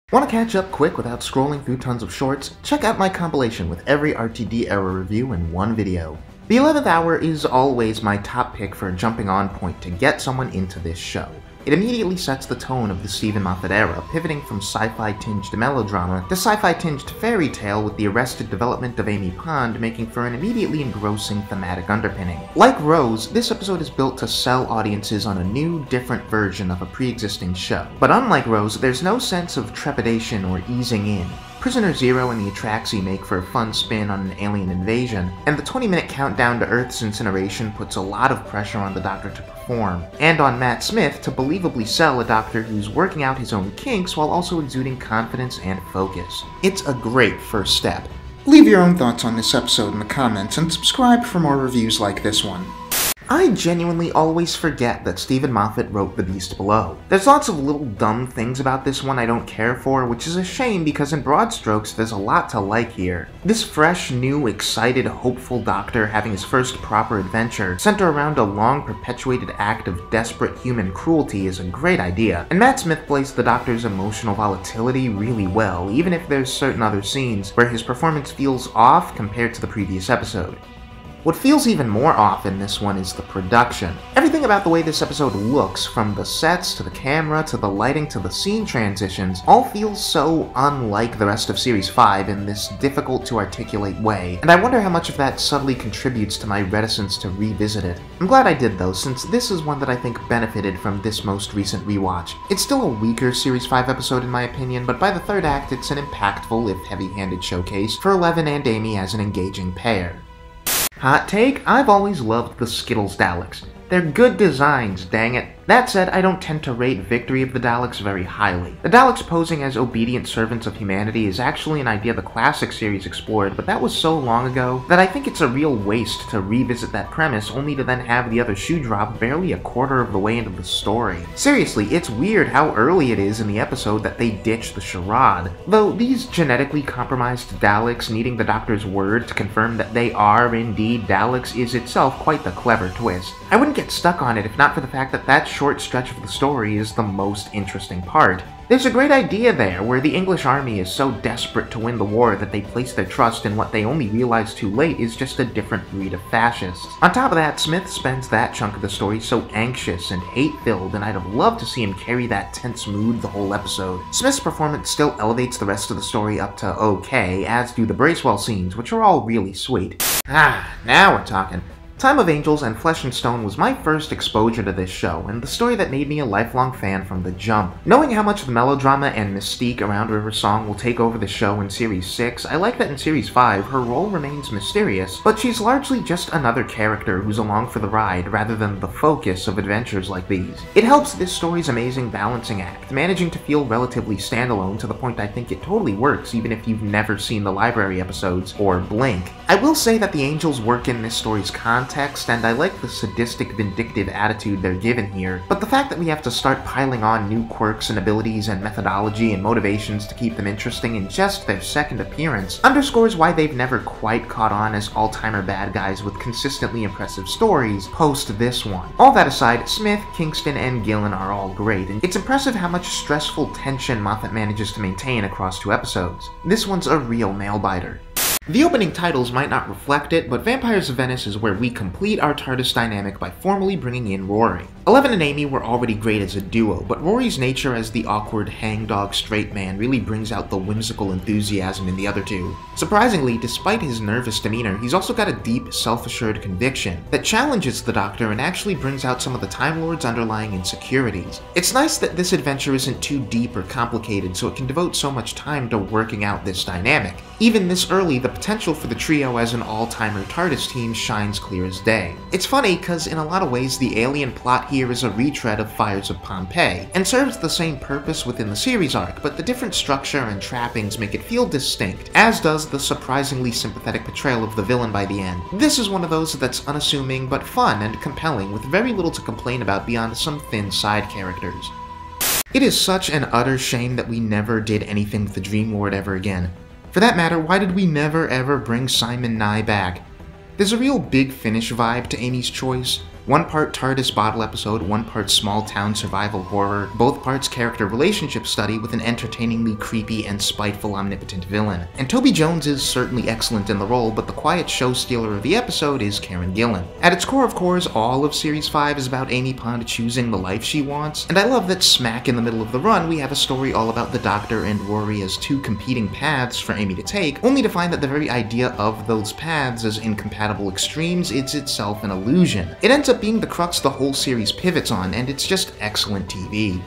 Want to catch up quick without scrolling through tons of shorts? Check out my compilation with every RTD era review in one video. The 11th Hour is always my top pick for a jumping on point to get someone into this show. It immediately sets the tone of the Steven Moffat era, pivoting from sci-fi tinged melodrama to sci-fi tinged fairy tale, with the arrested development of Amy Pond making for an immediately engrossing thematic underpinning. Like Rose, this episode is built to sell audiences on a new, different version of a pre-existing show. But unlike Rose, there's no sense of trepidation or easing in. Prisoner Zero and the Atraxi make for a fun spin on an alien invasion, and the 20-minute countdown to Earth's incineration puts a lot of pressure on the Doctor to perform, and on Matt Smith to believably sell a Doctor who's working out his own kinks while also exuding confidence and focus. It's a great first step. Leave your own thoughts on this episode in the comments, and subscribe for more reviews like this one. I genuinely always forget that Steven Moffat wrote The Beast Below. There's lots of little dumb things about this one I don't care for, which is a shame because in broad strokes there's a lot to like here. This fresh, new, excited, hopeful Doctor having his first proper adventure center around a long perpetuated act of desperate human cruelty is a great idea, and Matt Smith plays the Doctor's emotional volatility really well, even if there's certain other scenes where his performance feels off compared to the previous episode. What feels even more off in this one is the production. Everything about the way this episode looks, from the sets to the camera to the lighting to the scene transitions, all feels so unlike the rest of Series 5 in this difficult to articulate way, and I wonder how much of that subtly contributes to my reticence to revisit it. I'm glad I did though, since this is one that I think benefited from this most recent rewatch. It's still a weaker Series 5 episode in my opinion, but by the third act it's an impactful, if heavy-handed, showcase for Eleven and Amy as an engaging pair. Hot take? I've always loved the Skittles Daleks. They're good designs, dang it. That said, I don't tend to rate Victory of the Daleks very highly. The Daleks posing as obedient servants of humanity is actually an idea the classic series explored, but that was so long ago that I think it's a real waste to revisit that premise only to then have the other shoe drop barely a quarter of the way into the story. Seriously, it's weird how early it is in the episode that they ditch the charade, though these genetically compromised Daleks needing the Doctor's word to confirm that they are indeed Daleks is itself quite the clever twist. I wouldn't get stuck on it if not for the fact that that short stretch of the story is the most interesting part. There's a great idea there, where the English army is so desperate to win the war that they place their trust in what they only realize too late is just a different breed of fascists. On top of that, Smith spends that chunk of the story so anxious and hate-filled, and I'd have loved to see him carry that tense mood the whole episode. Smith's performance still elevates the rest of the story up to okay, as do the Bracewell scenes, which are all really sweet. Now we're talking. Time of Angels and Flesh and Stone was my first exposure to this show, and the story that made me a lifelong fan from the jump. Knowing how much the melodrama and mystique around River Song will take over the show in Series 6, I like that in Series 5 her role remains mysterious, but she's largely just another character who's along for the ride rather than the focus of adventures like these. It helps this story's amazing balancing act, managing to feel relatively standalone to the point I think it totally works even if you've never seen the library episodes or Blink. I will say that the angels work in this story's context, and I like the sadistic, vindictive attitude they're given here, but the fact that we have to start piling on new quirks and abilities and methodology and motivations to keep them interesting in just their second appearance underscores why they've never quite caught on as all-timer bad guys with consistently impressive stories post this one. All that aside, Smith, Kingston, and Gillen are all great, and it's impressive how much stressful tension Moffat manages to maintain across 2 episodes. This one's a real nail-biter. The opening titles might not reflect it, but Vampires of Venice is where we complete our TARDIS dynamic by formally bringing in Rory. Eleven and Amy were already great as a duo, but Rory's nature as the awkward hangdog straight man really brings out the whimsical enthusiasm in the other two. Surprisingly, despite his nervous demeanor, he's also got a deep, self-assured conviction that challenges the Doctor and actually brings out some of the Time Lord's underlying insecurities. It's nice that this adventure isn't too deep or complicated, so it can devote so much time to working out this dynamic. Even this early, the potential for the trio as an all-timer TARDIS team shines clear as day. It's funny, cause in a lot of ways the alien plot here is a retread of Fires of Pompeii, and serves the same purpose within the series arc, but the different structure and trappings make it feel distinct, as does the surprisingly sympathetic portrayal of the villain by the end. This is one of those that's unassuming but fun and compelling, with very little to complain about beyond some thin side characters. It is such an utter shame that we never did anything with the Dream Lord ever again. For that matter, why did we never ever bring Simon Nye back? There's a real Big Finish vibe to Amy's choice. One part TARDIS bottle episode, one part small town survival horror, both parts character relationship study with an entertainingly creepy and spiteful omnipotent villain. And Toby Jones is certainly excellent in the role, but the quiet show stealer of the episode is Karen Gillan. At its core, of course, all of Series 5 is about Amy Pond choosing the life she wants, and I love that smack in the middle of the run we have a story all about the Doctor and Rory as two competing paths for Amy to take, only to find that the very idea of those paths as incompatible extremes is itself an illusion. It ends up being the crux the whole series pivots on, and it's just excellent TV.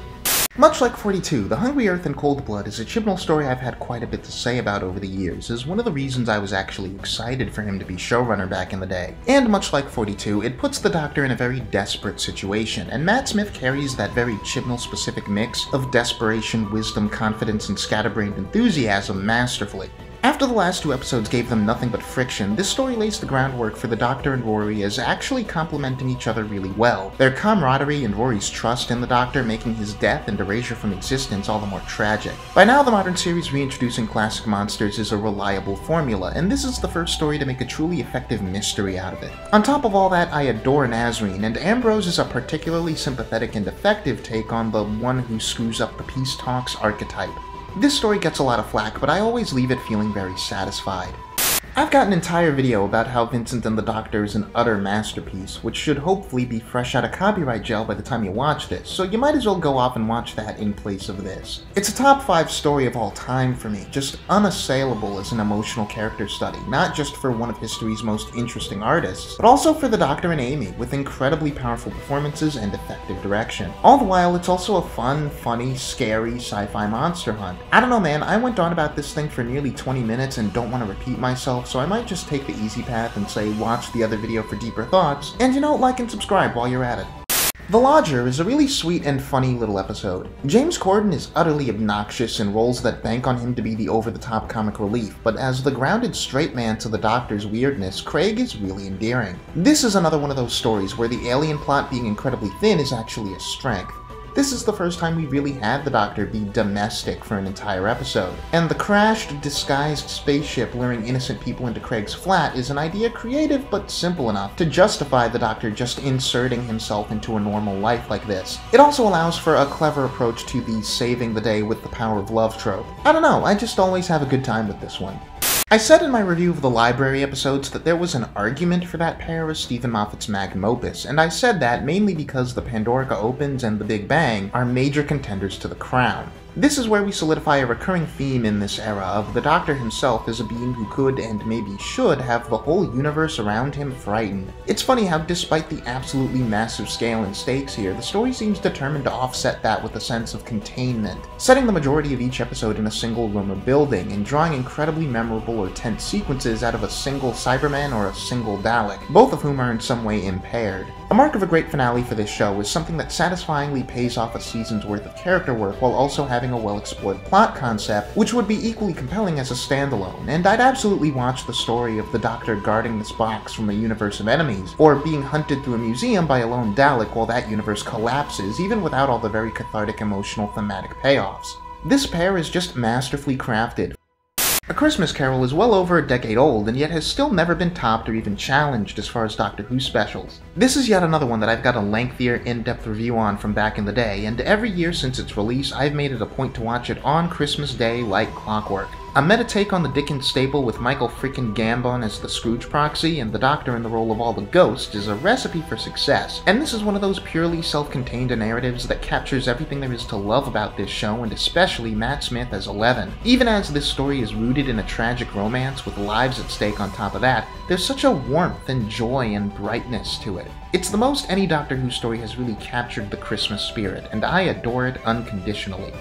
Much like 42, The Hungry Earth and Cold Blood is a Chibnall story I've had quite a bit to say about over the years, as one of the reasons I was actually excited for him to be showrunner back in the day. And much like 42, it puts the Doctor in a very desperate situation, and Matt Smith carries that very Chibnall-specific mix of desperation, wisdom, confidence, and scatterbrained enthusiasm masterfully. After the last two episodes gave them nothing but friction, this story lays the groundwork for the Doctor and Rory as actually complementing each other really well. Their camaraderie and Rory's trust in the Doctor making his death and erasure from existence all the more tragic. By now, the modern series reintroducing classic monsters is a reliable formula, and this is the first story to make a truly effective mystery out of it. On top of all that, I adore Nazreen, and Ambrose is a particularly sympathetic and effective take on the one who screws up the peace talks archetype. This story gets a lot of flack, but I always leave it feeling very satisfied. I've got an entire video about how Vincent and the Doctor is an utter masterpiece, which should hopefully be fresh out of copyright jail by the time you watch this, so you might as well go off and watch that in place of this. It's a top 5 story of all time for me, just unassailable as an emotional character study, not just for one of history's most interesting artists, but also for the Doctor and Amy, with incredibly powerful performances and effective direction. All the while, it's also a fun, funny, scary sci-fi monster hunt. I don't know man, I went on about this thing for nearly 20 minutes and don't want to repeat myself, so I might just take the easy path and say watch the other video for deeper thoughts, and like and subscribe while you're at it. The Lodger is a really sweet and funny little episode. James Corden is utterly obnoxious in roles that bank on him to be the over-the-top comic relief, but as the grounded straight man to the Doctor's weirdness, Craig is really endearing. This is another one of those stories where the alien plot being incredibly thin is actually a strength. This is the first time we really had the Doctor be domestic for an entire episode, and the crashed, disguised spaceship luring innocent people into Craig's flat is an idea creative but simple enough to justify the Doctor just inserting himself into a normal life like this. It also allows for a clever approach to the saving the day with the power of love trope. I don't know, I just always have a good time with this one. I said in my review of the library episodes that there was an argument for that pair as Steven Moffat's magnum opus, and I said that mainly because the Pandorica Opens and the Big Bang are major contenders to the crown. This is where we solidify a recurring theme in this era of the Doctor himself as a being who could and maybe should have the whole universe around him frightened. It's funny how despite the absolutely massive scale and stakes here, the story seems determined to offset that with a sense of containment, setting the majority of each episode in a single room or building, and drawing incredibly memorable or tense sequences out of a single Cyberman or a single Dalek, both of whom are in some way impaired. A mark of a great finale for this show is something that satisfyingly pays off a season's worth of character work while also having a well-explored plot concept, which would be equally compelling as a standalone, and I'd absolutely watch the story of the Doctor guarding this box from a universe of enemies, or being hunted through a museum by a lone Dalek while that universe collapses, even without all the very cathartic emotional thematic payoffs. This pair is just masterfully crafted. A Christmas Carol is well over a decade old, and yet has still never been topped or even challenged as far as Doctor Who specials. This is yet another one that I've got a lengthier, in-depth review on from back in the day, and every year since its release, I've made it a point to watch it on Christmas Day like clockwork. A meta take on the Dickens staple with Michael freaking Gambon as the Scrooge proxy and the Doctor in the role of all the ghosts is a recipe for success, and this is one of those purely self-contained narratives that captures everything there is to love about this show, and especially Matt Smith as Eleven. Even as this story is rooted in a tragic romance with lives at stake on top of that, there's such a warmth and joy and brightness to it. It's the most any Doctor Who story has really captured the Christmas spirit, and I adore it unconditionally.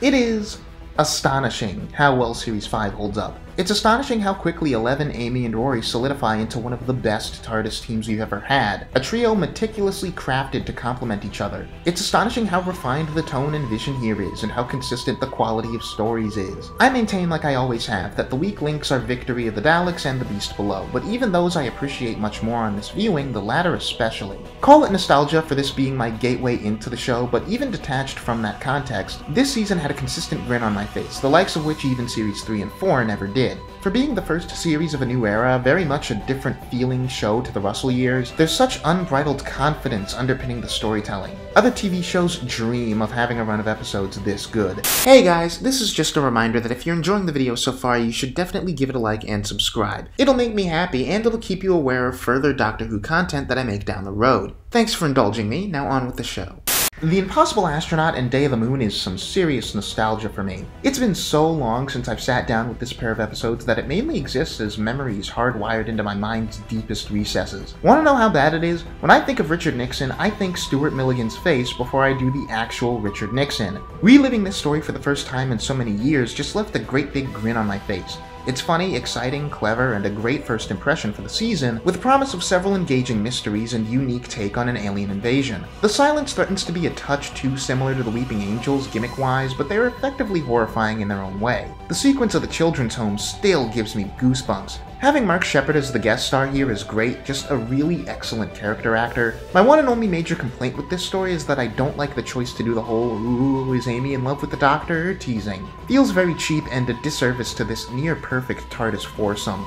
It is astonishing how well Series 5 holds up. It's astonishing how quickly Eleven, Amy, and Rory solidify into one of the best TARDIS teams we've ever had, a trio meticulously crafted to complement each other. It's astonishing how refined the tone and vision here is, and how consistent the quality of stories is. I maintain, like I always have, that the weak links are Victory of the Daleks and The Beast Below, but even those I appreciate much more on this viewing, the latter especially. Call it nostalgia for this being my gateway into the show, but even detached from that context, this season had a consistent grin on my face, the likes of which even Series 3 and 4 never did. did. For being the first series of a new era, very much a different feeling show to the Russell years, there's such unbridled confidence underpinning the storytelling. Other TV shows dream of having a run of episodes this good. Hey guys, this is just a reminder that if you're enjoying the video so far, you should definitely give it a like and subscribe. It'll make me happy, and it'll keep you aware of further Doctor Who content that I make down the road. Thanks for indulging me, now on with the show. The Impossible Astronaut and Day of the Moon is some serious nostalgia for me. It's been so long since I've sat down with this pair of episodes that it mainly exists as memories hardwired into my mind's deepest recesses. Want to know how bad it is? When I think of Richard Nixon, I think Stuart Milligan's face before I do the actual Richard Nixon. Reliving this story for the first time in so many years just left a great big grin on my face. It's funny, exciting, clever, and a great first impression for the season, with promise of several engaging mysteries and unique take on an alien invasion. The silence threatens to be a touch too similar to the Weeping Angels gimmick-wise, but they are effectively horrifying in their own way. The sequence of the children's home still gives me goosebumps. Having Mark Sheppard as the guest star here is great, just a really excellent character actor. My one and only major complaint with this story is that I don't like the choice to do the whole "ooh, is Amy in love with the Doctor?" teasing. Feels very cheap and a disservice to this near-perfect TARDIS foursome.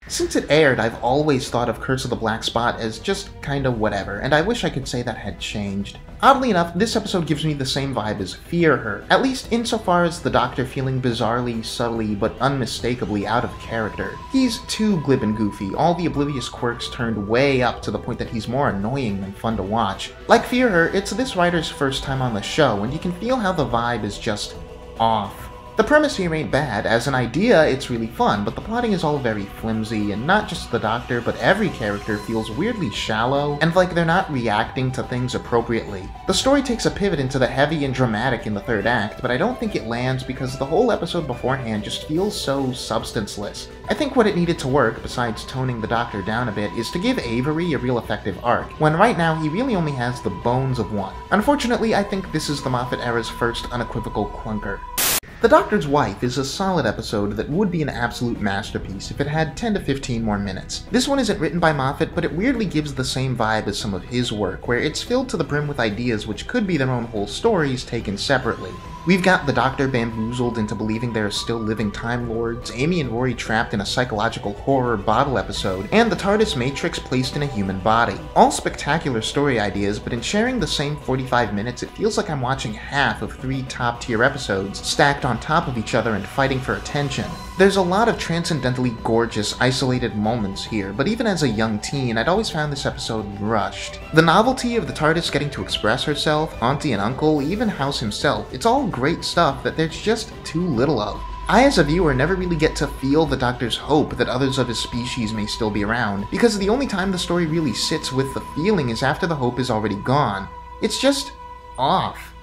Since it aired, I've always thought of Curse of the Black Spot as just kinda whatever, and I wish I could say that had changed. Oddly enough, this episode gives me the same vibe as Fear Her, at least insofar as the Doctor feeling bizarrely, subtly, but unmistakably out of character. He's too glib and goofy, all the oblivious quirks turned way up to the point that he's more annoying than fun to watch. Like Fear Her, it's this writer's first time on the show, and you can feel how the vibe is just off. The premise here ain't bad. As an idea, it's really fun, but the plotting is all very flimsy, and not just the Doctor, but every character feels weirdly shallow, and like they're not reacting to things appropriately. The story takes a pivot into the heavy and dramatic in the third act, but I don't think it lands because the whole episode beforehand just feels so substanceless. I think what it needed to work, besides toning the Doctor down a bit, is to give Avery a real effective arc, when right now he really only has the bones of one. Unfortunately, I think this is the Moffat era's first unequivocal clunker. The Doctor's Wife is a solid episode that would be an absolute masterpiece if it had 10 to 15 more minutes. This one isn't written by Moffat, but it weirdly gives the same vibe as some of his work, where it's filled to the brim with ideas which could be their own whole stories taken separately. We've got the Doctor bamboozled into believing there are still living Time Lords, Amy and Rory trapped in a psychological horror bottle episode, and the TARDIS Matrix placed in a human body. All spectacular story ideas, but in sharing the same 45 minutes, it feels like I'm watching half of 3 top-tier episodes stacked on top of each other and fighting for attention. There's a lot of transcendently gorgeous, isolated moments here, but even as a young teen, I'd always found this episode rushed. The novelty of the TARDIS getting to express herself, Auntie and Uncle, even House himself, it's all great stuff that there's just too little of. I as a viewer never really get to feel the Doctor's hope that others of his species may still be around, because the only time the story really sits with the feeling is after the hope is already gone. It's just off.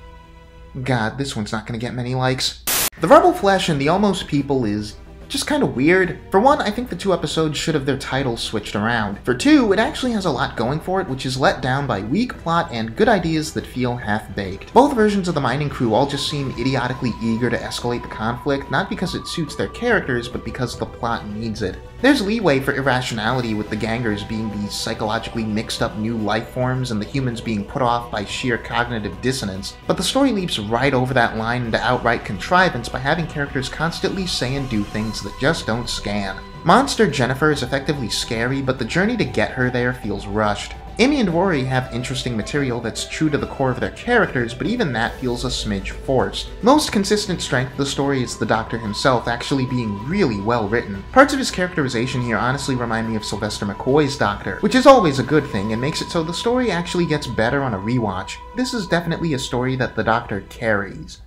God, this one's not gonna get many likes. The Rebel Flesh and the Almost People is just kind of weird. For one, I think the 2 episodes should have their titles switched around. For 2, it actually has a lot going for it, which is let down by weak plot and good ideas that feel half-baked. Both versions of the mining crew all just seem idiotically eager to escalate the conflict, not because it suits their characters, but because the plot needs it. There's leeway for irrationality with the gangers being these psychologically mixed up new life forms and the humans being put off by sheer cognitive dissonance, but the story leaps right over that line into outright contrivance by having characters constantly say and do things that just don't scan. Monster Jennifer is effectively scary, but the journey to get her there feels rushed. Amy and Rory have interesting material that's true to the core of their characters, but even that feels a smidge forced. Most consistent strength of the story is the Doctor himself actually being really well written. Parts of his characterization here honestly remind me of Sylvester McCoy's Doctor, which is always a good thing and makes it so the story actually gets better on a rewatch. This is definitely a story that the Doctor carries.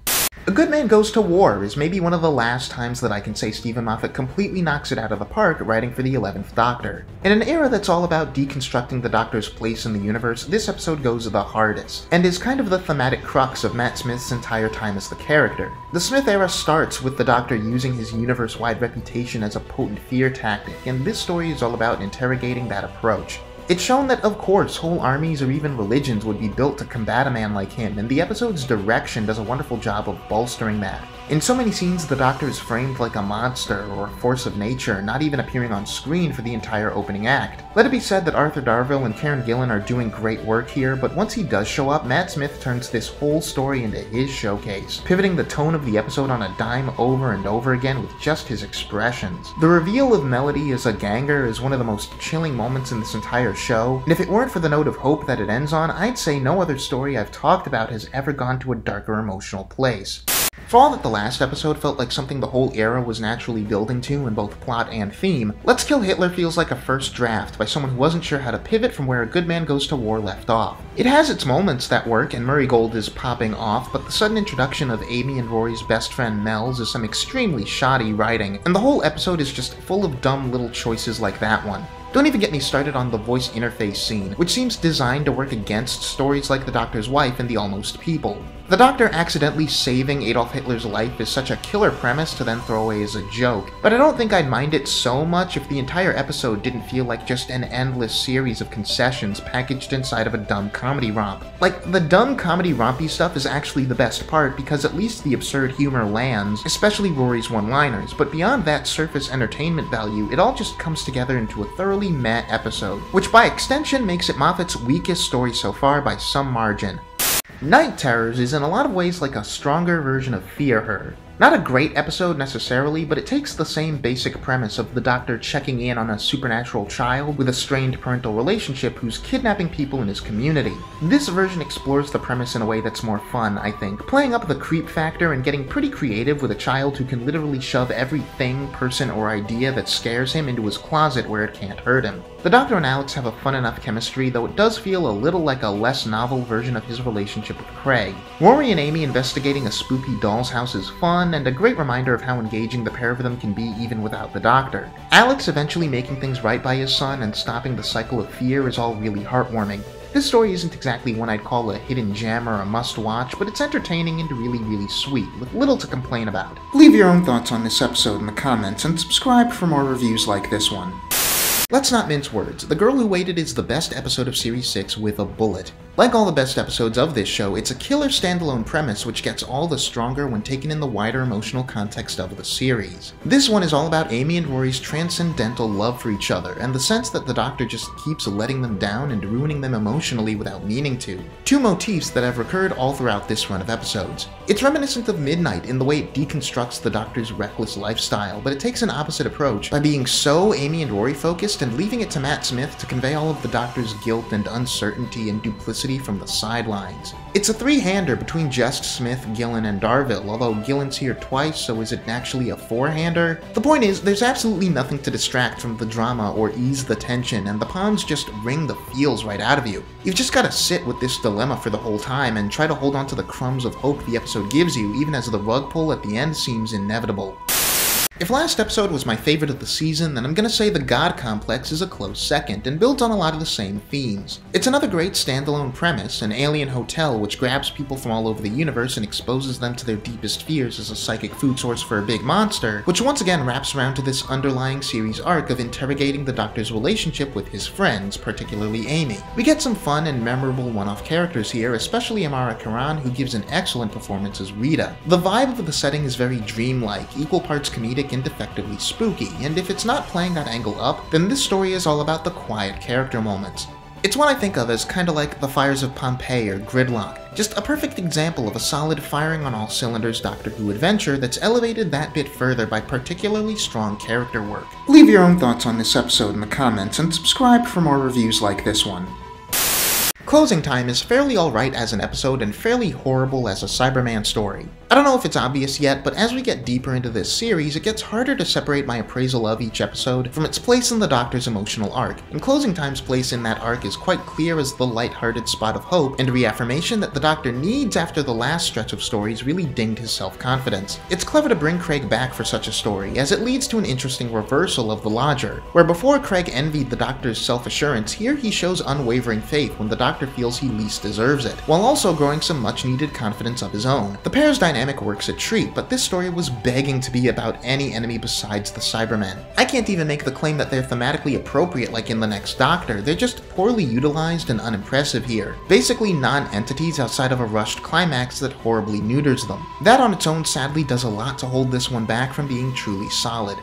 A Good Man Goes to War is maybe one of the last times that I can say Steven Moffat completely knocks it out of the park writing for the 11th Doctor. In an era that's all about deconstructing the Doctor's place in the universe, this episode goes the hardest, and is kind of the thematic crux of Matt Smith's entire time as the character. The Smith era starts with the Doctor using his universe-wide reputation as a potent fear tactic, and this story is all about interrogating that approach. It's shown that, of course, whole armies or even religions would be built to combat a man like him, and the episode's direction does a wonderful job of bolstering that. In so many scenes, the Doctor is framed like a monster or a force of nature, not even appearing on screen for the entire opening act. Let it be said that Arthur Darvill and Karen Gillan are doing great work here, but once he does show up, Matt Smith turns this whole story into his showcase, pivoting the tone of the episode on a dime over and over again with just his expressions. The reveal of Melody as a ganger is one of the most chilling moments in this entire show, and if it weren't for the note of hope that it ends on, I'd say no other story I've talked about has ever gone to a darker emotional place. For all that the last episode felt like something the whole era was naturally building to in both plot and theme, Let's Kill Hitler feels like a first draft by someone who wasn't sure how to pivot from where A Good Man Goes to War left off. It has its moments that work, and Murray Gold is popping off, but the sudden introduction of Amy and Rory's best friend Mel's is some extremely shoddy writing, and the whole episode is just full of dumb little choices like that one. Don't even get me started on the voice interface scene, which seems designed to work against stories like The Doctor's Wife and The Almost People. The Doctor accidentally saving Adolf Hitler's life is such a killer premise to then throw away as a joke, but I don't think I'd mind it so much if the entire episode didn't feel like just an endless series of concessions packaged inside of a dumb comedy romp. Like, the dumb comedy rompy stuff is actually the best part because at least the absurd humor lands, especially Rory's one-liners, but beyond that surface entertainment value, it all just comes together into a thoroughly meh episode, which by extension makes it Moffat's weakest story so far by some margin. Night Terrors is in a lot of ways like a stronger version of Fear Her. Not a great episode necessarily, but it takes the same basic premise of the Doctor checking in on a supernatural child with a strained parental relationship who's kidnapping people in his community. This version explores the premise in a way that's more fun, I think, playing up the creep factor and getting pretty creative with a child who can literally shove every thing, person, or idea that scares him into his closet where it can't hurt him. The Doctor and Alex have a fun enough chemistry, though it does feel a little like a less novel version of his relationship with Craig. Rory and Amy investigating a spooky doll's house is fun, and a great reminder of how engaging the pair of them can be even without the Doctor. Alex eventually making things right by his son and stopping the cycle of fear is all really heartwarming. This story isn't exactly one I'd call a hidden gem or a must-watch, but it's entertaining and really sweet, with little to complain about. Leave your own thoughts on this episode in the comments, and subscribe for more reviews like this one. Let's not mince words. The Girl Who Waited is the best episode of Series 6 with a bullet. Like all the best episodes of this show, it's a killer standalone premise which gets all the stronger when taken in the wider emotional context of the series. This one is all about Amy and Rory's transcendental love for each other, and the sense that the Doctor just keeps letting them down and ruining them emotionally without meaning to. Two motifs that have recurred all throughout this run of episodes. It's reminiscent of Midnight in the way it deconstructs the Doctor's reckless lifestyle, but it takes an opposite approach by being so Amy and Rory focused and leaving it to Matt Smith to convey all of the Doctor's guilt and uncertainty and duplicity from the sidelines. It's a three-hander between just Smith, Gillan, and Darvill, although Gillan's here twice, so is it actually a four-hander? The point is, there's absolutely nothing to distract from the drama or ease the tension, and the pawns just wring the feels right out of you. You've just gotta sit with this dilemma for the whole time and try to hold on to the crumbs of hope the episode gives you, even as the rug pull at the end seems inevitable. If last episode was my favorite of the season, then I'm gonna say The God Complex is a close second, and builds on a lot of the same themes. It's another great standalone premise, an alien hotel which grabs people from all over the universe and exposes them to their deepest fears as a psychic food source for a big monster, which once again wraps around to this underlying series arc of interrogating the Doctor's relationship with his friends, particularly Amy. We get some fun and memorable one-off characters here, especially Amara Karan, who gives an excellent performance as Rita. The vibe of the setting is very dreamlike, equal parts comedic and effectively spooky, and if it's not playing that angle up, then this story is all about the quiet character moments. It's what I think of as kinda like The Fires of Pompeii or Gridlock, just a perfect example of a solid firing on all cylinders Doctor Who adventure that's elevated that bit further by particularly strong character work. Leave your own thoughts on this episode in the comments, and subscribe for more reviews like this one. Closing Time is fairly alright as an episode and fairly horrible as a Cyberman story. I don't know if it's obvious yet, but as we get deeper into this series, it gets harder to separate my appraisal of each episode from its place in the Doctor's emotional arc, and Closing Time's place in that arc is quite clear as the light-hearted spot of hope and reaffirmation that the Doctor needs after the last stretch of stories really dinged his self-confidence. It's clever to bring Craig back for such a story, as it leads to an interesting reversal of the Lodger, where before Craig envied the Doctor's self-assurance, here he shows unwavering faith when the Doctor Doctor feels he least deserves it, while also growing some much-needed confidence of his own. The pair's dynamic works a treat, but this story was begging to be about any enemy besides the Cybermen. I can't even make the claim that they're thematically appropriate like in the next Doctor, they're just poorly utilized and unimpressive here. Basically non-entities outside of a rushed climax that horribly neuters them. That on its own sadly does a lot to hold this one back from being truly solid.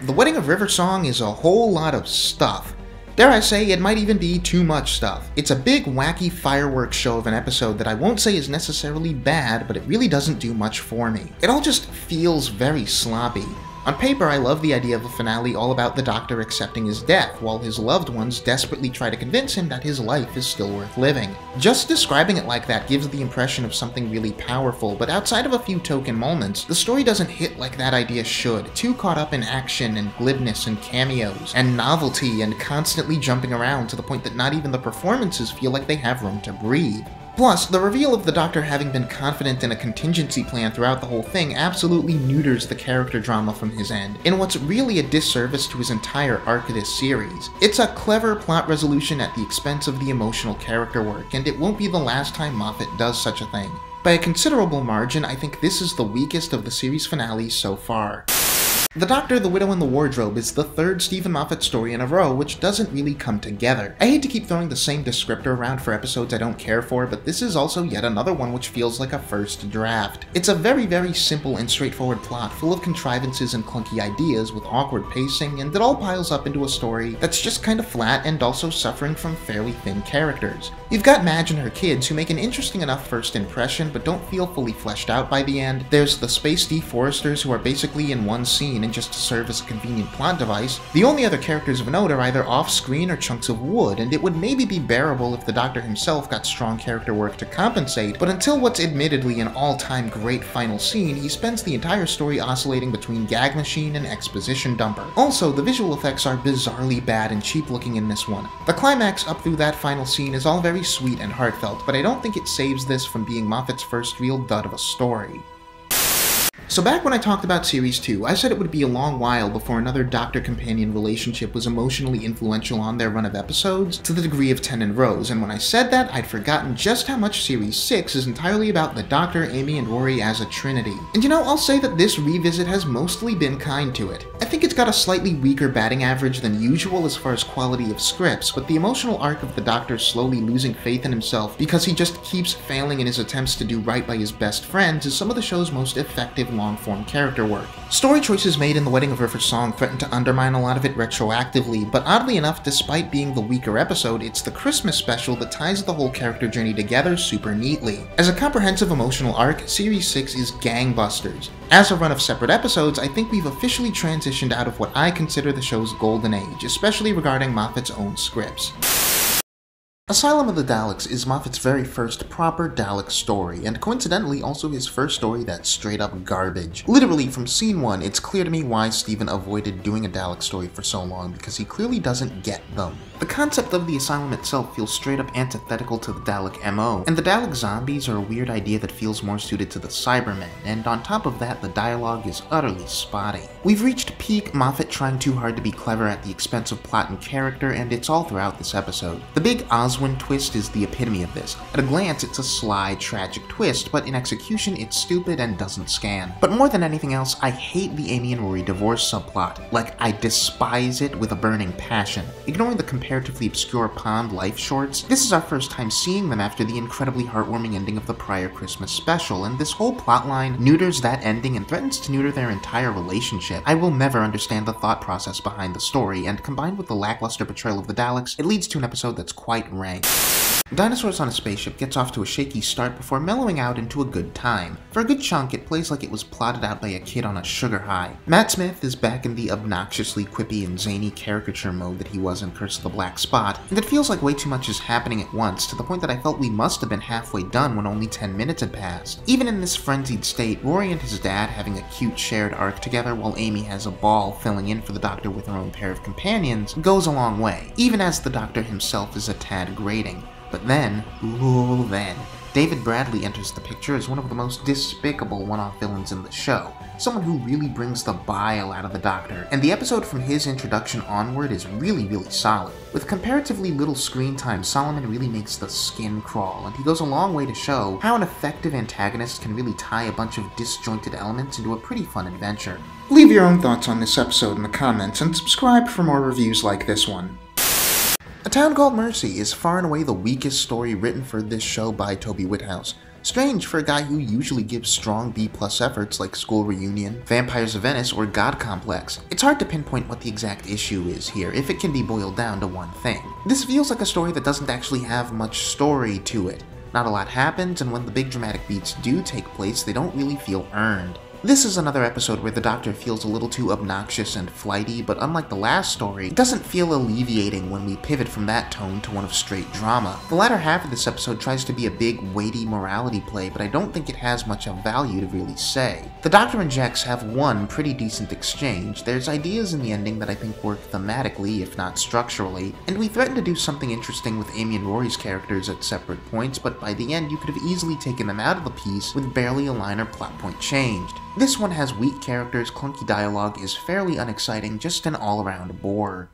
The Wedding of River Song is a whole lot of stuff. Dare I say, it might even be too much stuff. It's a big, wacky fireworks show of an episode that I won't say is necessarily bad, but it really doesn't do much for me. It all just feels very sloppy. On paper, I love the idea of a finale all about the Doctor accepting his death, while his loved ones desperately try to convince him that his life is still worth living. Just describing it like that gives the impression of something really powerful, but outside of a few token moments, the story doesn't hit like that idea should, too caught up in action and glibness and cameos, and novelty and constantly jumping around to the point that not even the performances feel like they have room to breathe. Plus, the reveal of the Doctor having been confident in a contingency plan throughout the whole thing absolutely neuters the character drama from his end, in what's really a disservice to his entire arc of this series. It's a clever plot resolution at the expense of the emotional character work, and it won't be the last time Moffat does such a thing. By a considerable margin, I think this is the weakest of the series finales so far. The Doctor, the Widow, and the Wardrobe is the third Steven Moffat story in a row which doesn't really come together. I hate to keep throwing the same descriptor around for episodes I don't care for, but this is also yet another one which feels like a first draft. It's a very simple and straightforward plot full of contrivances and clunky ideas with awkward pacing, and it all piles up into a story that's just kind of flat and also suffering from fairly thin characters. You've got Madge and her kids who make an interesting enough first impression but don't feel fully fleshed out by the end. There's the Space Deforesters who are basically in one scene and just to serve as a convenient plot device. The only other characters of note are either off-screen or chunks of wood, and it would maybe be bearable if the Doctor himself got strong character work to compensate, but until what's admittedly an all-time great final scene, he spends the entire story oscillating between gag machine and exposition dumper. Also, the visual effects are bizarrely bad and cheap looking in this one. The climax up through that final scene is all very sweet and heartfelt, but I don't think it saves this from being Moffat's first real dud of a story. So back when I talked about Series 2, I said it would be a long while before another Doctor-companion relationship was emotionally influential on their run of episodes, to the degree of Tennant and Rose, and when I said that, I'd forgotten just how much Series 6 is entirely about the Doctor, Amy, and Rory as a trinity. And you know, I'll say that this revisit has mostly been kind to it. I think it's got a slightly weaker batting average than usual as far as quality of scripts, but the emotional arc of the Doctor slowly losing faith in himself because he just keeps failing in his attempts to do right by his best friends is some of the show's most effective long-form character work. Story choices made in The Wedding of River Song threaten to undermine a lot of it retroactively, but oddly enough, despite being the weaker episode, it's the Christmas special that ties the whole character journey together super neatly. As a comprehensive emotional arc, Series 6 is gangbusters. As a run of separate episodes, I think we've officially transitioned out of what I consider the show's golden age, especially regarding Moffat's own scripts. Asylum of the Daleks is Moffat's very first proper Dalek story, and coincidentally also his first story that's straight up garbage. Literally, from scene 1, it's clear to me why Steven avoided doing a Dalek story for so long, because he clearly doesn't get them. The concept of the Asylum itself feels straight up antithetical to the Dalek MO, and the Dalek zombies are a weird idea that feels more suited to the Cybermen, and on top of that, the dialogue is utterly spotty. We've reached peak Moffat trying too hard to be clever at the expense of plot and character, and it's all throughout this episode. The big Oswin twist is the epitome of this. At a glance, it's a sly, tragic twist, but in execution, it's stupid and doesn't scan. But more than anything else, I hate the Amy and Rory divorce subplot. Like, I despise it with a burning passion. Ignoring the comparatively obscure Pond life shorts, this is our first time seeing them after the incredibly heartwarming ending of the prior Christmas special, and this whole plotline neuters that ending and threatens to neuter their entire relationship. I will never understand the thought process behind the story, and combined with the lackluster portrayal of the Daleks, it leads to an episode that's quite rank. Dinosaurs on a Spaceship gets off to a shaky start before mellowing out into a good time. For a good chunk, it plays like it was plotted out by a kid on a sugar high. Matt Smith is back in the obnoxiously quippy and zany caricature mode that he was in Curse of the Black Spot, and it feels like way too much is happening at once, to the point that I felt we must have been halfway done when only 10 minutes had passed. Even in this frenzied state, Rory and his dad having a cute shared arc together while Amy has a ball filling in for the Doctor with her own pair of companions goes a long way, even as the Doctor himself is a tad grating. But then, ooh then, David Bradley enters the picture as one of the most despicable one-off villains in the show, someone who really brings the bile out of the Doctor, and the episode from his introduction onward is really solid. With comparatively little screen time, Solomon really makes the skin crawl, and he goes a long way to show how an effective antagonist can really tie a bunch of disjointed elements into a pretty fun adventure. Leave your own thoughts on this episode in the comments, and subscribe for more reviews like this one. A Town Called Mercy is far and away the weakest story written for this show by Toby Whithouse. Strange for a guy who usually gives strong B+ efforts like School Reunion, Vampires of Venice, or God Complex. It's hard to pinpoint what the exact issue is here, if it can be boiled down to one thing. This feels like a story that doesn't actually have much story to it. Not a lot happens, and when the big dramatic beats do take place, they don't really feel earned. This is another episode where the Doctor feels a little too obnoxious and flighty, but unlike the last story, it doesn't feel alleviating when we pivot from that tone to one of straight drama. The latter half of this episode tries to be a big, weighty morality play, but I don't think it has much of value to really say. The Doctor and Jex have one pretty decent exchange, there's ideas in the ending that I think work thematically, if not structurally, and we threaten to do something interesting with Amy and Rory's characters at separate points, but by the end you could have easily taken them out of the piece with barely a line or plot point changed. This one has weak characters, clunky dialogue, is fairly unexciting, just an all-around bore.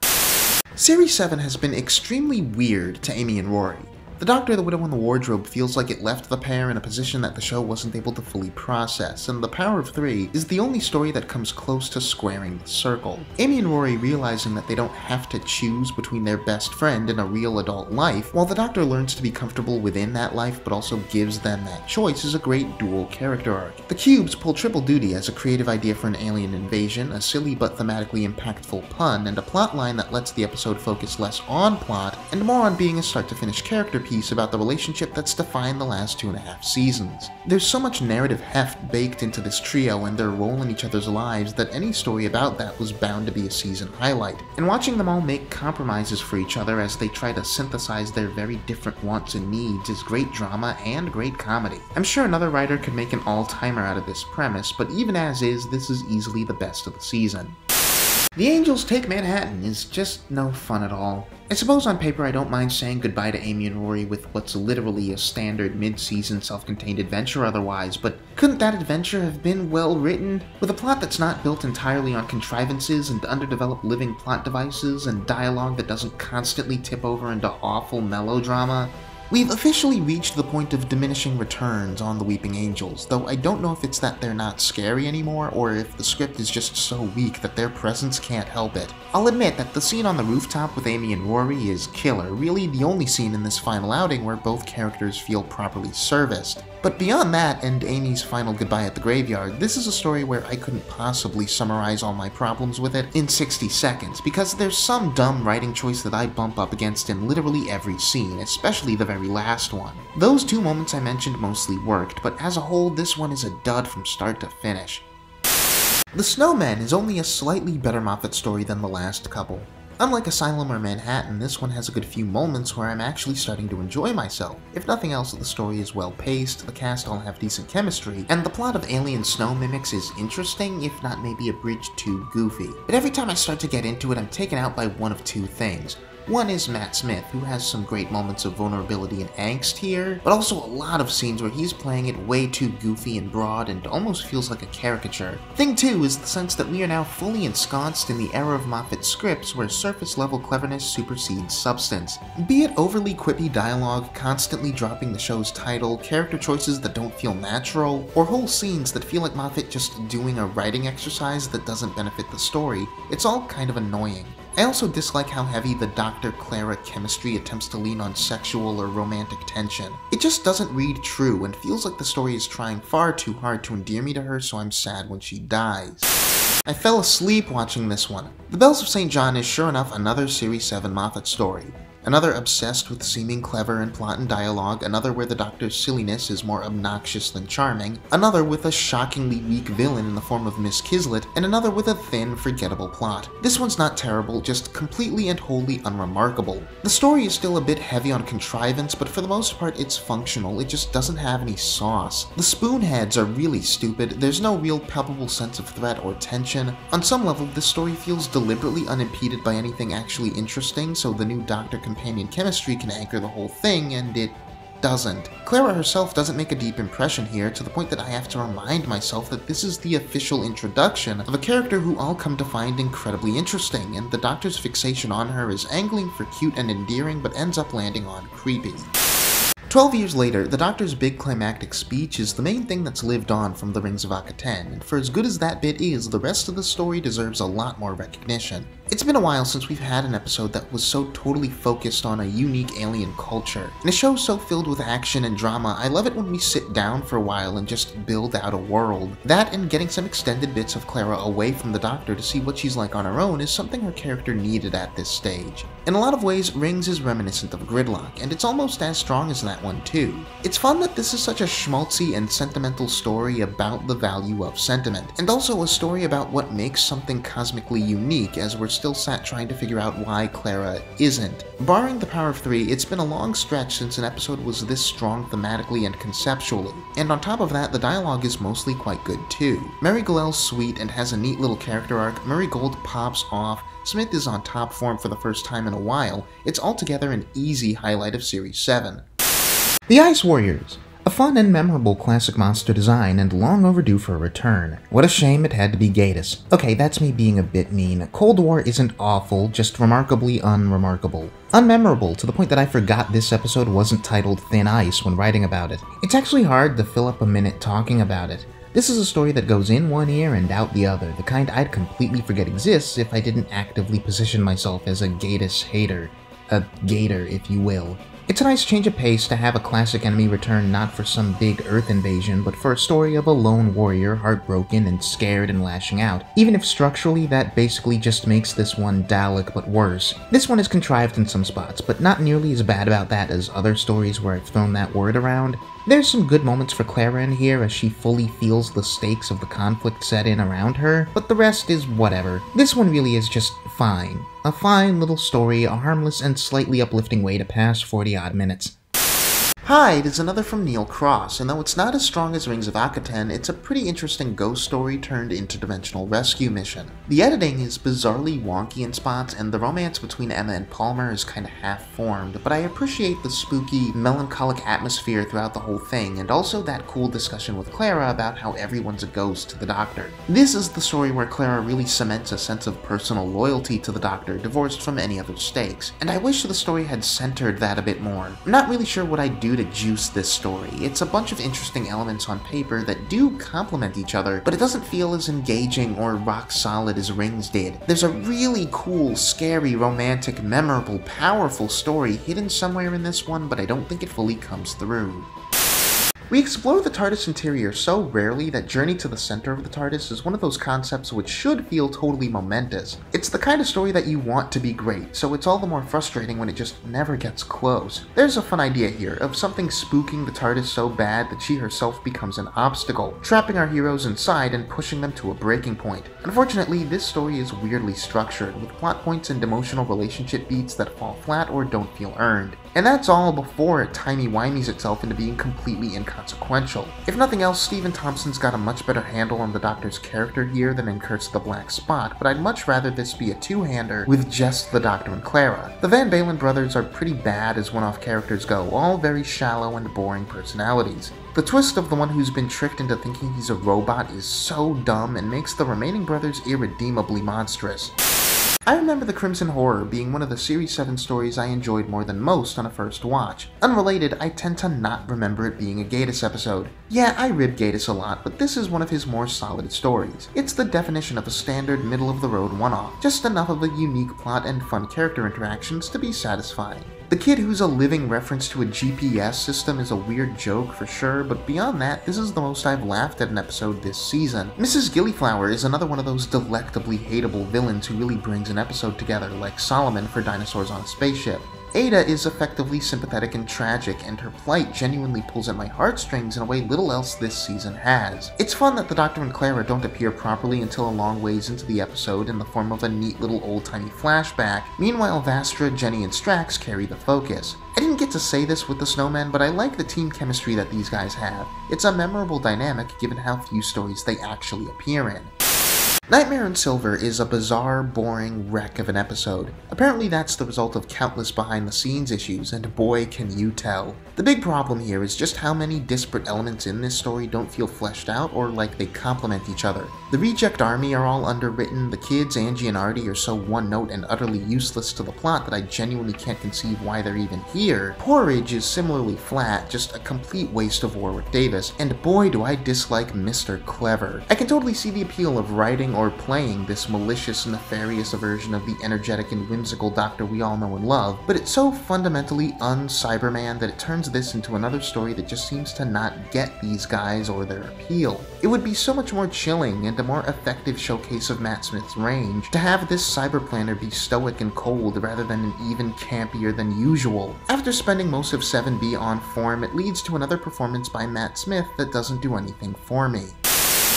Series 7 has been extremely weird to Amy and Rory. The Doctor, the Widow, and the Wardrobe feels like it left the pair in a position that the show wasn't able to fully process, and The Power of Three is the only story that comes close to squaring the circle. Amy and Rory realizing that they don't have to choose between their best friend and a real adult life, while the Doctor learns to be comfortable within that life but also gives them that choice, is a great dual character arc. The Cubes pull triple duty as a creative idea for an alien invasion, a silly but thematically impactful pun, and a plotline that lets the episode focus less on plot and more on being a start-to-finish character piece about the relationship that's defined the last 2.5 seasons. There's so much narrative heft baked into this trio and their role in each other's lives that any story about that was bound to be a season highlight. And watching them all make compromises for each other as they try to synthesize their very different wants and needs is great drama and great comedy. I'm sure another writer could make an all-timer out of this premise, but even as is, this is easily the best of the season. The Angels Take Manhattan is just no fun at all. I suppose on paper I don't mind saying goodbye to Amy and Rory with what's literally a standard mid-season self-contained adventure otherwise, but couldn't that adventure have been well written? With a plot that's not built entirely on contrivances and underdeveloped living plot devices and dialogue that doesn't constantly tip over into awful melodrama? We've officially reached the point of diminishing returns on the Weeping Angels, though I don't know if it's that they're not scary anymore, or if the script is just so weak that their presence can't help it. I'll admit that the scene on the rooftop with Amy and Rory is killer, really the only scene in this final outing where both characters feel properly serviced. But beyond that, and Amy's final goodbye at the graveyard, this is a story where I couldn't possibly summarize all my problems with it in 60 seconds, because there's some dumb writing choice that I bump up against in literally every scene, especially the very last one. Those two moments I mentioned mostly worked, but as a whole, this one is a dud from start to finish. The Snowmen is only a slightly better Moffat story than the last couple. Unlike Asylum or Manhattan, this one has a good few moments where I'm actually starting to enjoy myself. If nothing else, the story is well paced, the cast all have decent chemistry, and the plot of alien snow mimics is interesting, if not maybe a bridge too goofy. But every time I start to get into it, I'm taken out by one of two things. One is Matt Smith, who has some great moments of vulnerability and angst here, but also a lot of scenes where he's playing it way too goofy and broad and almost feels like a caricature. Thing two is the sense that we are now fully ensconced in the era of Moffat scripts where surface-level cleverness supersedes substance. Be it overly quippy dialogue, constantly dropping the show's title, character choices that don't feel natural, or whole scenes that feel like Moffat just doing a writing exercise that doesn't benefit the story, it's all kind of annoying. I also dislike how heavy the Dr.-Clara chemistry attempts to lean on sexual or romantic tension. It just doesn't read true and feels like the story is trying far too hard to endear me to her, so I'm sad when she dies. I fell asleep watching this one. The Bells of St. John is sure enough another Series 7 Moffat story. Another obsessed with seeming clever in plot and dialogue, another where the Doctor's silliness is more obnoxious than charming, another with a shockingly weak villain in the form of Miss Kislet, and another with a thin, forgettable plot. This one's not terrible, just completely and wholly unremarkable. The story is still a bit heavy on contrivance, but for the most part it's functional, it just doesn't have any sauce. The spoonheads are really stupid, there's no real palpable sense of threat or tension. On some level, this story feels deliberately unimpeded by anything actually interesting, so the new Doctor companion chemistry can anchor the whole thing, and it doesn't. Clara herself doesn't make a deep impression here, to the point that I have to remind myself that this is the official introduction of a character who I'll come to find incredibly interesting, and the Doctor's fixation on her is angling for cute and endearing but ends up landing on creepy. 12 years later, the Doctor's big climactic speech is the main thing that's lived on from the Rings of Akhaten, and for as good as that bit is, the rest of the story deserves a lot more recognition. It's been a while since we've had an episode that was so totally focused on a unique alien culture. In a show so filled with action and drama, I love it when we sit down for a while and just build out a world. That and getting some extended bits of Clara away from the Doctor to see what she's like on her own is something her character needed at this stage. In a lot of ways, Rings is reminiscent of Gridlock, and it's almost as strong as that one too. It's fun that this is such a schmaltzy and sentimental story about the value of sentiment, and also a story about what makes something cosmically unique, as we're still sat trying to figure out why Clara isn't. Barring the power of 3, it's been a long stretch since an episode was this strong thematically and conceptually, and on top of that, the dialogue is mostly quite good too. Mary Glell's sweet and has a neat little character arc, Murray Gold pops off, Smith is on top form for the first time in a while. It's altogether an easy highlight of Series 7. The Ice Warriors. A fun and memorable classic monster design, and long overdue for a return. What a shame it had to be Gatiss. Okay, that's me being a bit mean. Cold War isn't awful, just remarkably unremarkable. Unmemorable, to the point that I forgot this episode wasn't titled Thin Ice when writing about it. It's actually hard to fill up a minute talking about it. This is a story that goes in one ear and out the other, the kind I'd completely forget exists if I didn't actively position myself as a Gatiss hater. A gator, if you will. It's a nice change of pace to have a classic enemy return not for some big Earth invasion, but for a story of a lone warrior heartbroken and scared and lashing out, even if structurally that basically just makes this one Dalek but worse. This one is contrived in some spots, but not nearly as bad about that as other stories where I've thrown that word around. There's some good moments for Clara in here as she fully feels the stakes of the conflict set in around her, but the rest is whatever. This one really is just fine. A fine little story, a harmless and slightly uplifting way to pass 40-odd minutes. Hyde is another from Neil Cross, and though it's not as strong as Rings of Akhaten, it's a pretty interesting ghost story turned interdimensional rescue mission. The editing is bizarrely wonky in spots, and the romance between Emma and Palmer is kinda half-formed, but I appreciate the spooky, melancholic atmosphere throughout the whole thing, and also that cool discussion with Clara about how everyone's a ghost to the Doctor. This is the story where Clara really cements a sense of personal loyalty to the Doctor, divorced from any other stakes, and I wish the story had centered that a bit more. I'm not really sure what I'd do to juice this story. It's a bunch of interesting elements on paper that do complement each other, but it doesn't feel as engaging or rock solid as Rings did. There's a really cool, scary, romantic, memorable, powerful story hidden somewhere in this one, but I don't think it fully comes through. We explore the TARDIS interior so rarely that Journey to the Center of the TARDIS is one of those concepts which should feel totally momentous. It's the kind of story that you want to be great, so it's all the more frustrating when it just never gets close. There's a fun idea here, of something spooking the TARDIS so bad that she herself becomes an obstacle, trapping our heroes inside and pushing them to a breaking point. Unfortunately, this story is weirdly structured, with plot points and emotional relationship beats that fall flat or don't feel earned. And that's all before it timey-wimeys itself into being completely inconsequential. If nothing else, Stephen Thompson's got a much better handle on the Doctor's character here than in Curse of the Black Spot, but I'd much rather this be a two-hander with just the Doctor and Clara. The Van Balen brothers are pretty bad as one-off characters go, all very shallow and boring personalities. The twist of the one who's been tricked into thinking he's a robot is so dumb and makes the remaining brothers irredeemably monstrous. I remember The Crimson Horror being one of the Series 7 stories I enjoyed more than most on a first watch. Unrelated, I tend to not remember it being a Gatiss episode. Yeah, I rib Gatiss a lot, but this is one of his more solid stories. It's the definition of a standard middle-of-the-road one-off, just enough of a unique plot and fun character interactions to be satisfying. The kid who's a living reference to a GPS system is a weird joke for sure, but beyond that, this is the most I've laughed at an episode this season. Mrs. Gillyflower is another one of those delectably hateable villains who really brings an episode together, like Solomon for Dinosaurs on a Spaceship. Ada is effectively sympathetic and tragic, and her plight genuinely pulls at my heartstrings in a way little else this season has. It's fun that the Doctor and Clara don't appear properly until a long ways into the episode in the form of a neat little old-timey flashback. Meanwhile, Vastra, Jenny, and Strax carry the focus. I didn't get to say this with the Snowmen, but I like the team chemistry that these guys have. It's a memorable dynamic given how few stories they actually appear in. Nightmare in Silver is a bizarre, boring wreck of an episode. Apparently that's the result of countless behind-the-scenes issues, and boy can you tell. The big problem here is just how many disparate elements in this story don't feel fleshed out or like they complement each other. The Reject Army are all underwritten, the kids, Angie and Artie, are so one-note and utterly useless to the plot that I genuinely can't conceive why they're even here. Porridge is similarly flat, just a complete waste of Warwick Davis, and boy do I dislike Mr. Clever. I can totally see the appeal of writing or playing this malicious, nefarious version of the energetic and whimsical Doctor we all know and love, but it's so fundamentally un-Cyberman that it turns this into another story that just seems to not get these guys or their appeal. It would be so much more chilling and a more effective showcase of Matt Smith's range to have this cyberplanner be stoic and cold rather than even campier than usual. After spending most of 7B on form, it leads to another performance by Matt Smith that doesn't do anything for me.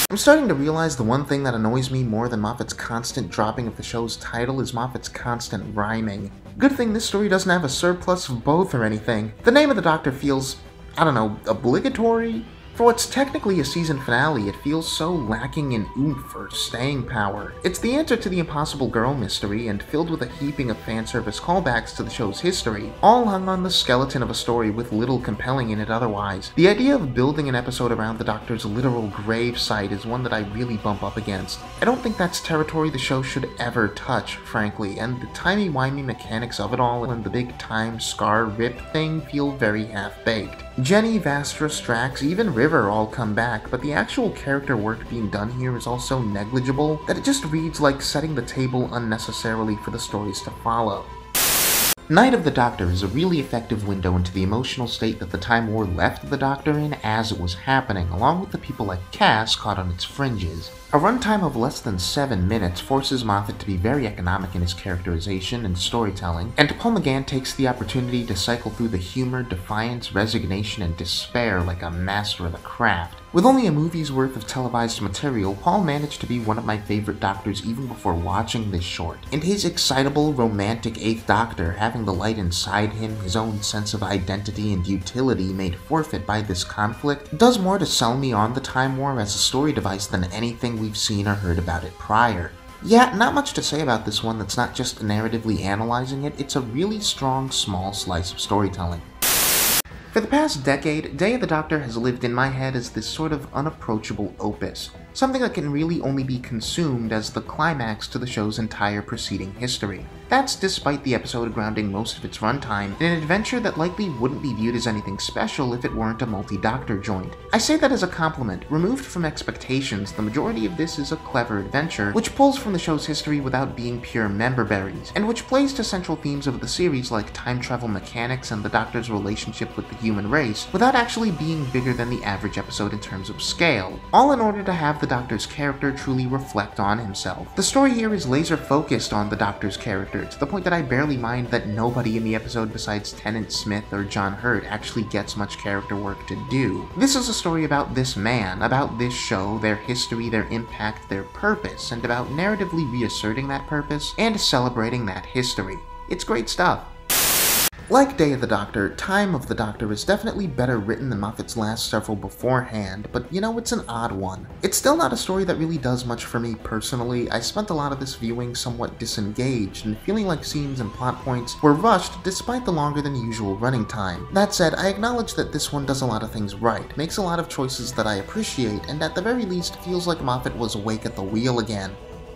I'm starting to realize the one thing that annoys me more than Moffat's constant dropping of the show's title is Moffat's constant rhyming. Good thing this story doesn't have a surplus of both or anything. The name of the Doctor feels, I don't know, obligatory? For what's technically a season finale, it feels so lacking in oomph or staying power. It's the answer to the Impossible Girl mystery, and filled with a heaping of fanservice callbacks to the show's history, all hung on the skeleton of a story with little compelling in it otherwise. The idea of building an episode around the Doctor's literal grave site is one that I really bump up against. I don't think that's territory the show should ever touch, frankly, and the timey-wimey mechanics of it all and the big time scar rip thing feel very half-baked. Jenny, Vastra, Strax, even River all come back, but the actual character work being done here is all so negligible that it just reads like setting the table unnecessarily for the stories to follow. Night of the Doctor is a really effective window into the emotional state that the Time War left the Doctor in as it was happening, along with the people like Cass caught on its fringes. A runtime of less than 7 minutes forces Moffat to be very economic in his characterization and storytelling, and Paul McGann takes the opportunity to cycle through the humor, defiance, resignation, and despair like a master of the craft. With only a movie's worth of televised material, Paul managed to be one of my favorite Doctors even before watching this short, and his excitable, romantic 8th Doctor, having the light inside him, his own sense of identity and utility made forfeit by this conflict, does more to sell me on the Time War as a story device than anything we've seen or heard about it prior. Yeah, not much to say about this one that's not just narratively analyzing it, it's a really strong, small slice of storytelling. For the past decade, Day of the Doctor has lived in my head as this sort of unapproachable opus, something that can really only be consumed as the climax to the show's entire preceding history. That's despite the episode grounding most of its runtime in an adventure that likely wouldn't be viewed as anything special if it weren't a multi-Doctor joint. I say that as a compliment. Removed from expectations, the majority of this is a clever adventure, which pulls from the show's history without being pure member berries, and which plays to central themes of the series like time travel mechanics and the Doctor's relationship with the human race, without actually being bigger than the average episode in terms of scale, all in order to have the Doctor's character truly reflect on himself. The story here is laser focused on the Doctor's character, to the point that I barely mind that nobody in the episode besides Tennant Smith or John Hurt actually gets much character work to do. This is a story about this man, about this show, their history, their impact, their purpose, and about narratively reasserting that purpose and celebrating that history. It's great stuff. Like Day of the Doctor, Time of the Doctor is definitely better written than Moffat's last several beforehand, but you know, it's an odd one. It's still not a story that really does much for me personally. I spent a lot of this viewing somewhat disengaged and feeling like scenes and plot points were rushed despite the longer than usual running time. That said, I acknowledge that this one does a lot of things right, makes a lot of choices that I appreciate, and at the very least feels like Moffat was awake at the wheel again.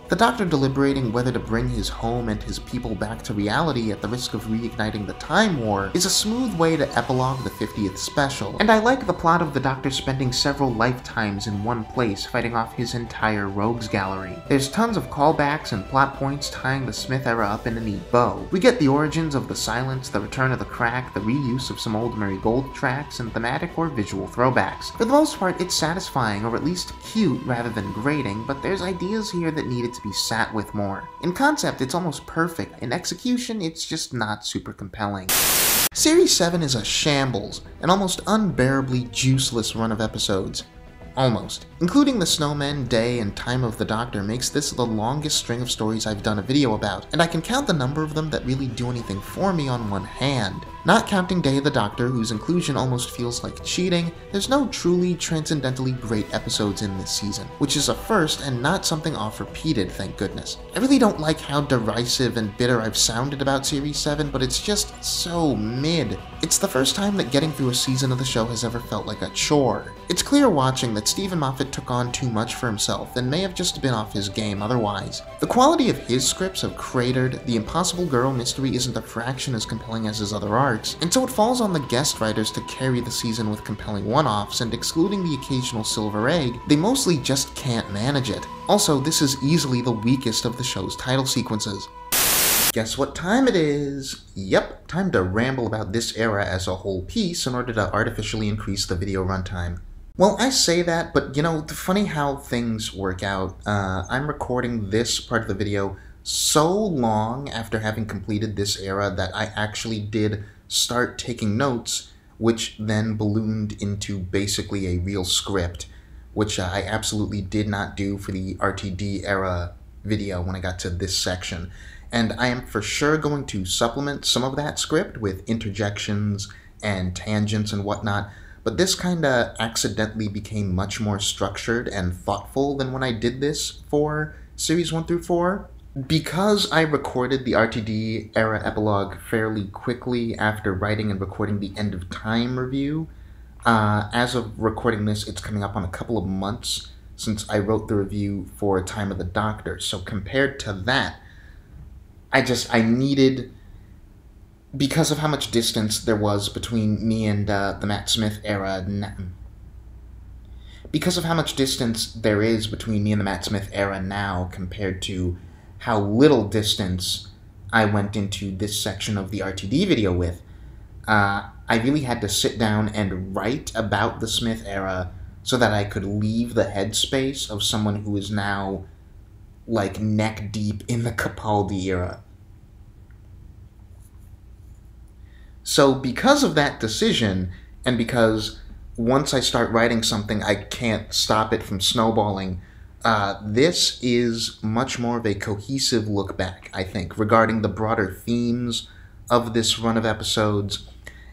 The Doctor deliberating whether to bring his home and his people back to reality at the risk of reigniting the Time War is a smooth way to epilogue the 50th special, and I like the plot of the Doctor spending several lifetimes in one place fighting off his entire rogues gallery. There's tons of callbacks and plot points tying the Smith era up in a neat bow. We get the origins of the Silence, the return of the Crack, the reuse of some old Mary Gold tracks, and thematic or visual throwbacks. For the most part, it's satisfying, or at least cute rather than grating, but there's ideas here that needed to be sat with more. In concept, it's almost perfect. In execution, it's just not super compelling. Series 7 is a shambles, an almost unbearably juiceless run of episodes. Almost. Including the Snowmen, Day, and Time of the Doctor makes this the longest string of stories I've done a video about, and I can count the number of them that really do anything for me on one hand. Not counting Day of the Doctor, whose inclusion almost feels like cheating, there's no truly transcendentally great episodes in this season, which is a first and not something oft-repeated, thank goodness. I really don't like how derisive and bitter I've sounded about Series 7, but it's just so mid. It's the first time that getting through a season of the show has ever felt like a chore. It's clear watching that Steven Moffat took on too much for himself and may have just been off his game otherwise. The quality of his scripts have cratered, the Impossible Girl mystery isn't a fraction as compelling as his other arcs, and so it falls on the guest writers to carry the season with compelling one-offs, and excluding the occasional silver egg, they mostly just can't manage it. Also, this is easily the weakest of the show's title sequences. Guess what time it is? Yep, time to ramble about this era as a whole piece in order to artificially increase the video runtime. Well, I say that, but you know, funny how things work out. I'm recording this part of the video so long after having completed this era that I actually did start taking notes, which then ballooned into basically a real script, which I absolutely did not do for the RTD era video when I got to this section. And I am for sure going to supplement some of that script with interjections and tangents and whatnot, but this kinda accidentally became much more structured and thoughtful than when I did this for Series 1 through 4. Because I recorded the RTD era epilogue fairly quickly after writing and recording the End of Time review, as of recording this, it's coming up on a couple of months since I wrote the review for Time of the Doctor. So compared to that, I needed, because of how much distance there was between me and the Matt Smith era, because of how much distance there is between me and the Matt Smith era now compared to how little distance I went into this section of the RTD video with, I really had to sit down and write about the Smith era so that I could leave the headspace of someone who is now, like, neck deep in the Capaldi era. So because of that decision, and because once I start writing something, I can't stop it from snowballing, this is much more of a cohesive look back, I think, regarding the broader themes of this run of episodes.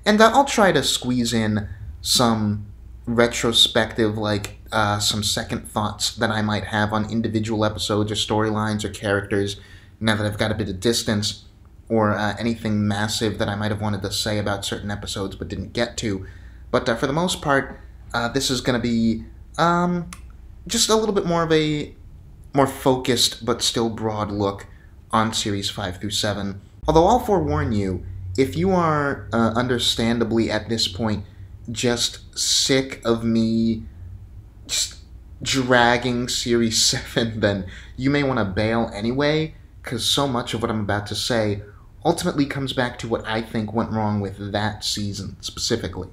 And I'll try to squeeze in some retrospective, like, some second thoughts that I might have on individual episodes or storylines or characters, now that I've got a bit of distance, or anything massive that I might have wanted to say about certain episodes but didn't get to. But for the most part, this is going to be just a little bit more of a more focused but still broad look on Series 5 through 7. Although I'll forewarn you, if you are understandably at this point just sick of me just dragging Series 7, then you may want to bail anyway, because so much of what I'm about to say ultimately comes back to what I think went wrong with that season specifically.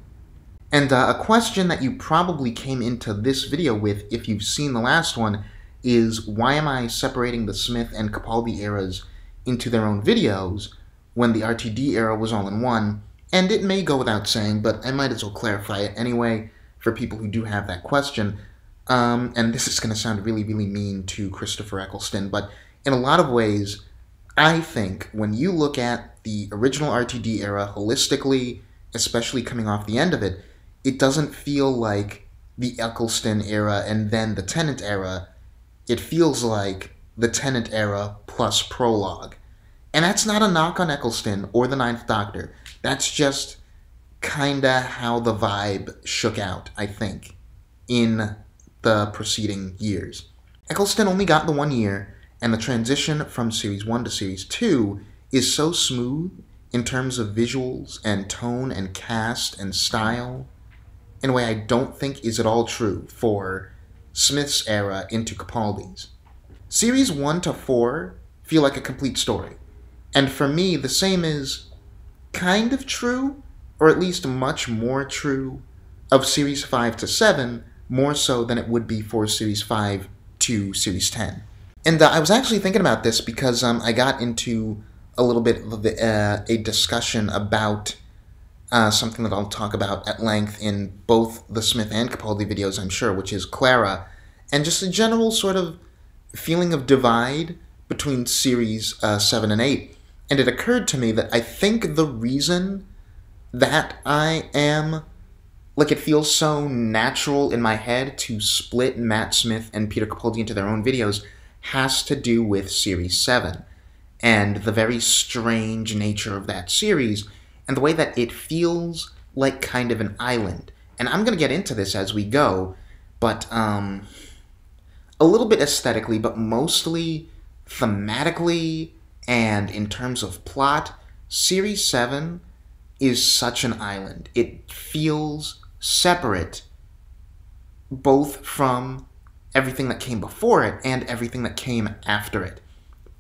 And a question that you probably came into this video with, if you've seen the last one, is why am I separating the Smith and Capaldi eras into their own videos when the RTD era was all in one? And it may go without saying, but I might as well clarify it anyway for people who do have that question. And this is going to sound really, really mean to Christopher Eccleston, but in a lot of ways, I think when you look at the original RTD era holistically, especially coming off the end of it, it doesn't feel like the Eccleston era and then the Tennant era. It feels like the Tennant era plus prologue. And that's not a knock on Eccleston or the Ninth Doctor. That's just kinda how the vibe shook out, I think, in the preceding years. Eccleston only got the 1 year, and the transition from Series 1 to Series 2 is so smooth in terms of visuals and tone and cast and style, in a way I don't think is at all true for Smith's era into Capaldi's. Series 1 to 4 feel like a complete story, and for me the same is kind of true, or at least much more true, of Series 5 to 7, more so than it would be for Series 5 to Series 10. And I was actually thinking about this because I got into a little bit of a discussion about something that I'll talk about at length in both the Smith and Capaldi videos, I'm sure, which is Clara, and just a general sort of feeling of divide between Series 7 and 8. And it occurred to me that I think the reason that I am, like, it feels so natural in my head to split Matt Smith and Peter Capaldi into their own videos has to do with Series 7 and the very strange nature of that series and the way that it feels like kind of an island. And I'm going to get into this as we go, but a little bit aesthetically, but mostly thematically and in terms of plot, Series 7 is such an island. It feels separate both from everything that came before it and everything that came after it.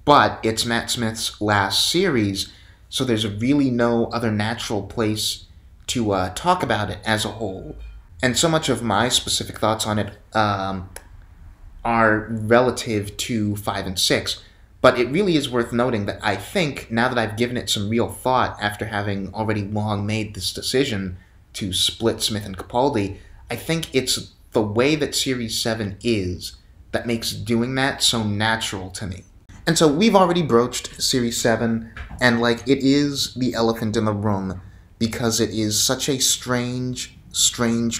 But it's Matt Smith's last series, so there's really no other natural place to talk about it as a whole. And so much of my specific thoughts on it are relative to 5 and 6, but it really is worth noting that I think, now that I've given it some real thought after having already long made this decision to split Smith and Capaldi, I think it's the way that Series 7 is that makes doing that so natural to me. And so we've already broached Series 7, and like, it is the elephant in the room, because it is such a strange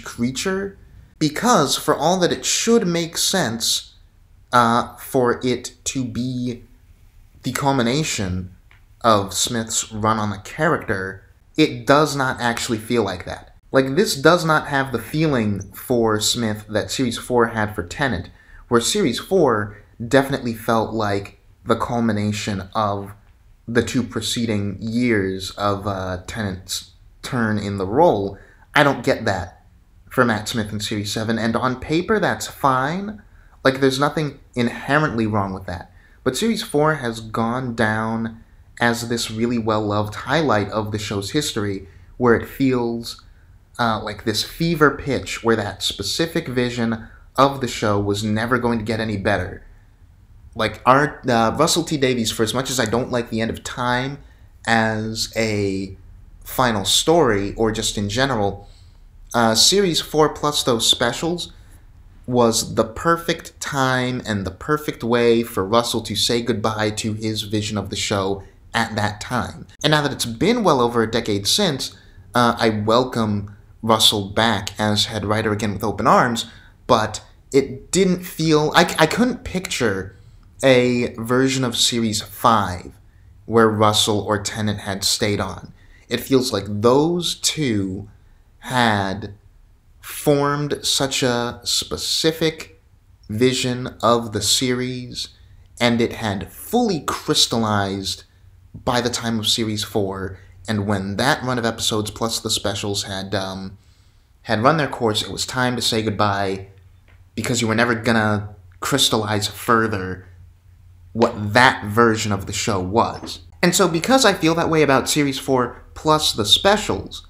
creature, because for all that it should make sense for it to be the culmination of Smith's run on the character, it does not actually feel like that. Like, this does not have the feeling for Smith that Series 4 had for Tennant, where Series 4 definitely felt like the culmination of the two preceding years of Tennant's turn in the role. I don't get that for Matt Smith in Series 7, and on paper that's fine. Like, there's nothing inherently wrong with that. But Series 4 has gone down as this really well-loved highlight of the show's history, where it feels like this fever pitch, where that specific vision of the show was never going to get any better. Like, Russell T Davies, for as much as I don't like The End of Time as a final story, or just in general, Series 4 plus those specials was the perfect time and the perfect way for Russell to say goodbye to his vision of the show at that time. And now that it's been well over a decade since, I welcome Russell back as head writer again with open arms, but it didn't feel... I couldn't picture a version of Series 5 where Russell or Tennant had stayed on. It feels like those two had formed such a specific vision of the series, and it had fully crystallized by the time of Series 4, and when that run of episodes plus the specials had run their course, it was time to say goodbye, because you were never gonna crystallize further what that version of the show was. And so because I feel that way about Series 4 plus the specials,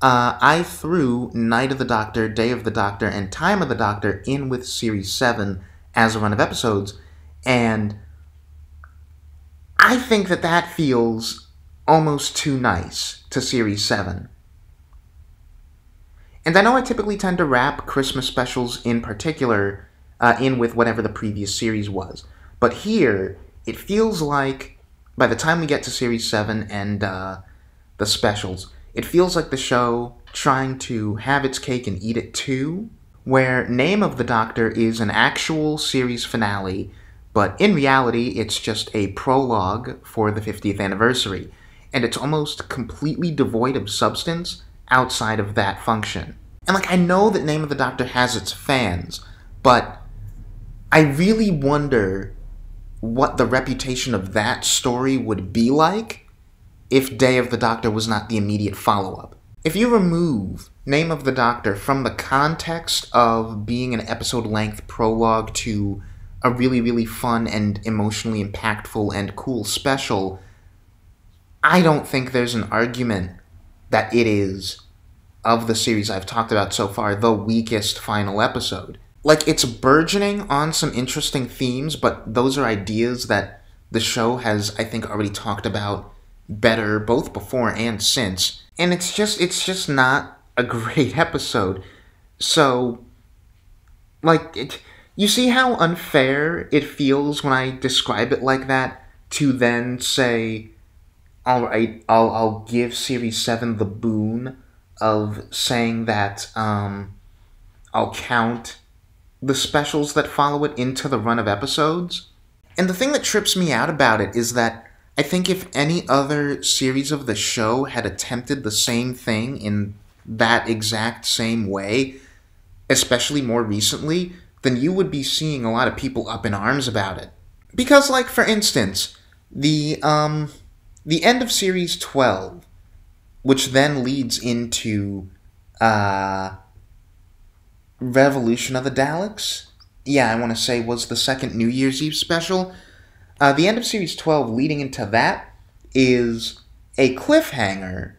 I threw Night of the Doctor, Day of the Doctor, and Time of the Doctor in with Series 7 as a run of episodes, and I think that that feels almost too nice to Series 7. And I know I typically tend to wrap Christmas specials in particular in with whatever the previous series was, but here, it feels like, by the time we get to Series 7 and the specials, it feels like the show trying to have its cake and eat it too, where Name of the Doctor is an actual series finale, but in reality, it's just a prologue for the 50th anniversary, and it's almost completely devoid of substance outside of that function. And like, I know that Name of the Doctor has its fans, but I really wonder what the reputation of that story would be like if Day of the Doctor was not the immediate follow-up. If you remove Name of the Doctor from the context of being an episode-length prologue to a really, really fun and emotionally impactful and cool special, I don't think there's an argument that it is, of the series I've talked about so far, the weakest final episode. Like, it's burgeoning on some interesting themes, but those are ideas that the show has, I think, already talked about better, both before and since. And it's just not a great episode. So, like, you see how unfair it feels when I describe it like that, to then say Alright, I'll give Series 7 the boon of saying that I'll count the specials that follow it into the run of episodes. And the thing that trips me out about it is that I think if any other series of the show had attempted the same thing in that exact same way, especially more recently, then you would be seeing a lot of people up in arms about it. Because, like, for instance, the end of Series 12, which then leads into Revolution of the Daleks, yeah, I want to say was the second New Year's Eve special. The end of Series 12 leading into that is a cliffhanger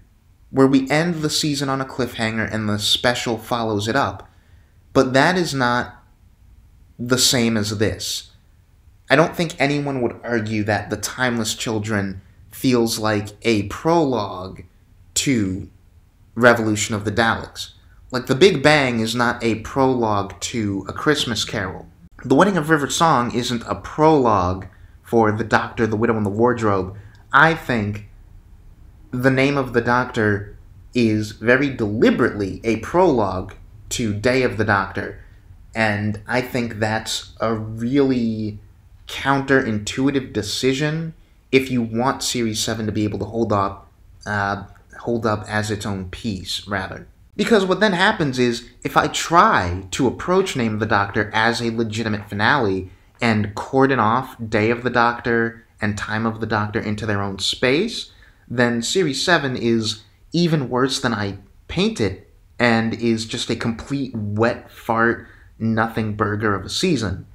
where we end the season on a cliffhanger and the special follows it up. But that is not the same as this. I don't think anyone would argue that The Timeless Children feels like a prologue to Revolution of the Daleks. Like, The Big Bang is not a prologue to A Christmas Carol. The Wedding of River Song isn't a prologue for The Doctor, the Widow, and the Wardrobe. I think The Name of the Doctor is very deliberately a prologue to Day of the Doctor, and I think that's a really counterintuitive decision if you want Series 7 to be able to hold up as its own piece, rather. Because what then happens is, if I try to approach Name of the Doctor as a legitimate finale and cordon off Day of the Doctor and Time of the Doctor into their own space, then Series 7 is even worse than I paint it, and is just a complete wet fart, nothing burger of a season.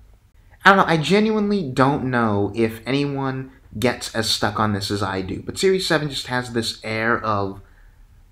I don't know, I genuinely don't know if anyone gets as stuck on this as I do, but Series 7 just has this air of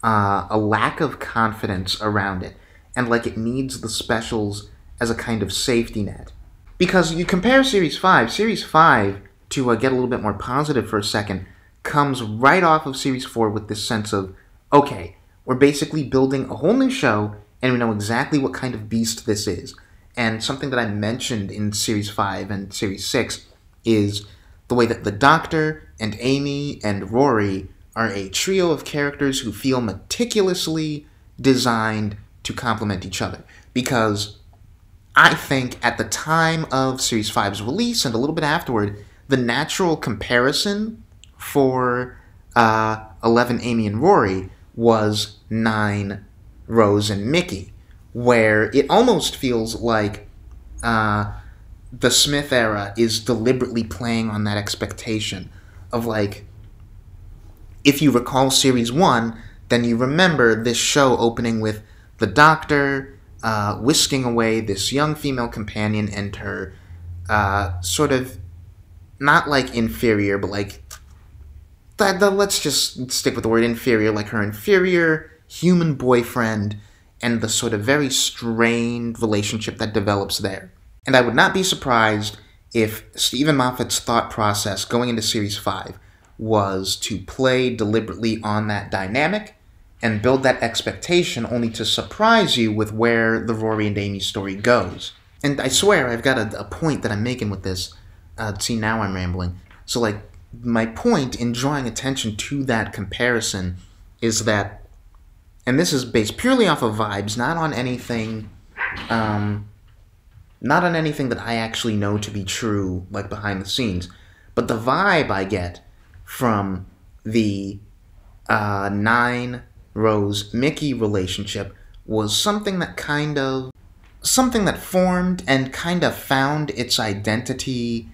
a lack of confidence around it, and like it needs the specials as a kind of safety net. Because you compare Series 5, to get a little bit more positive for a second, comes right off of Series 4 with this sense of, okay, we're basically building a whole new show, and we know exactly what kind of beast this is. And something that I mentioned in Series 5 and Series 6 is the way that the Doctor and Amy and Rory are a trio of characters who feel meticulously designed to complement each other. Because I think at the time of Series 5's release and a little bit afterward, the natural comparison for 11, Amy, and Rory was 9, Rose, and Mickey, where it almost feels like the Smith era is deliberately playing on that expectation of, like, if you recall Series 1, then you remember this show opening with the Doctor whisking away this young female companion and her sort of, not like inferior, but like, let's just stick with the word inferior, like her inferior human boyfriend and the sort of very strained relationship that develops there. And I would not be surprised if Steven Moffat's thought process going into Series 5 was to play deliberately on that dynamic and build that expectation only to surprise you with where the Rory and Amy story goes. And I swear I've got a point that I'm making with this. See, now I'm rambling. So, like, my point in drawing attention to that comparison is that, and this is based purely off of vibes, not on anything that I actually know to be true, like behind the scenes, but the vibe I get from the 9, Rose, Mickey relationship was something that formed and kind of found its identity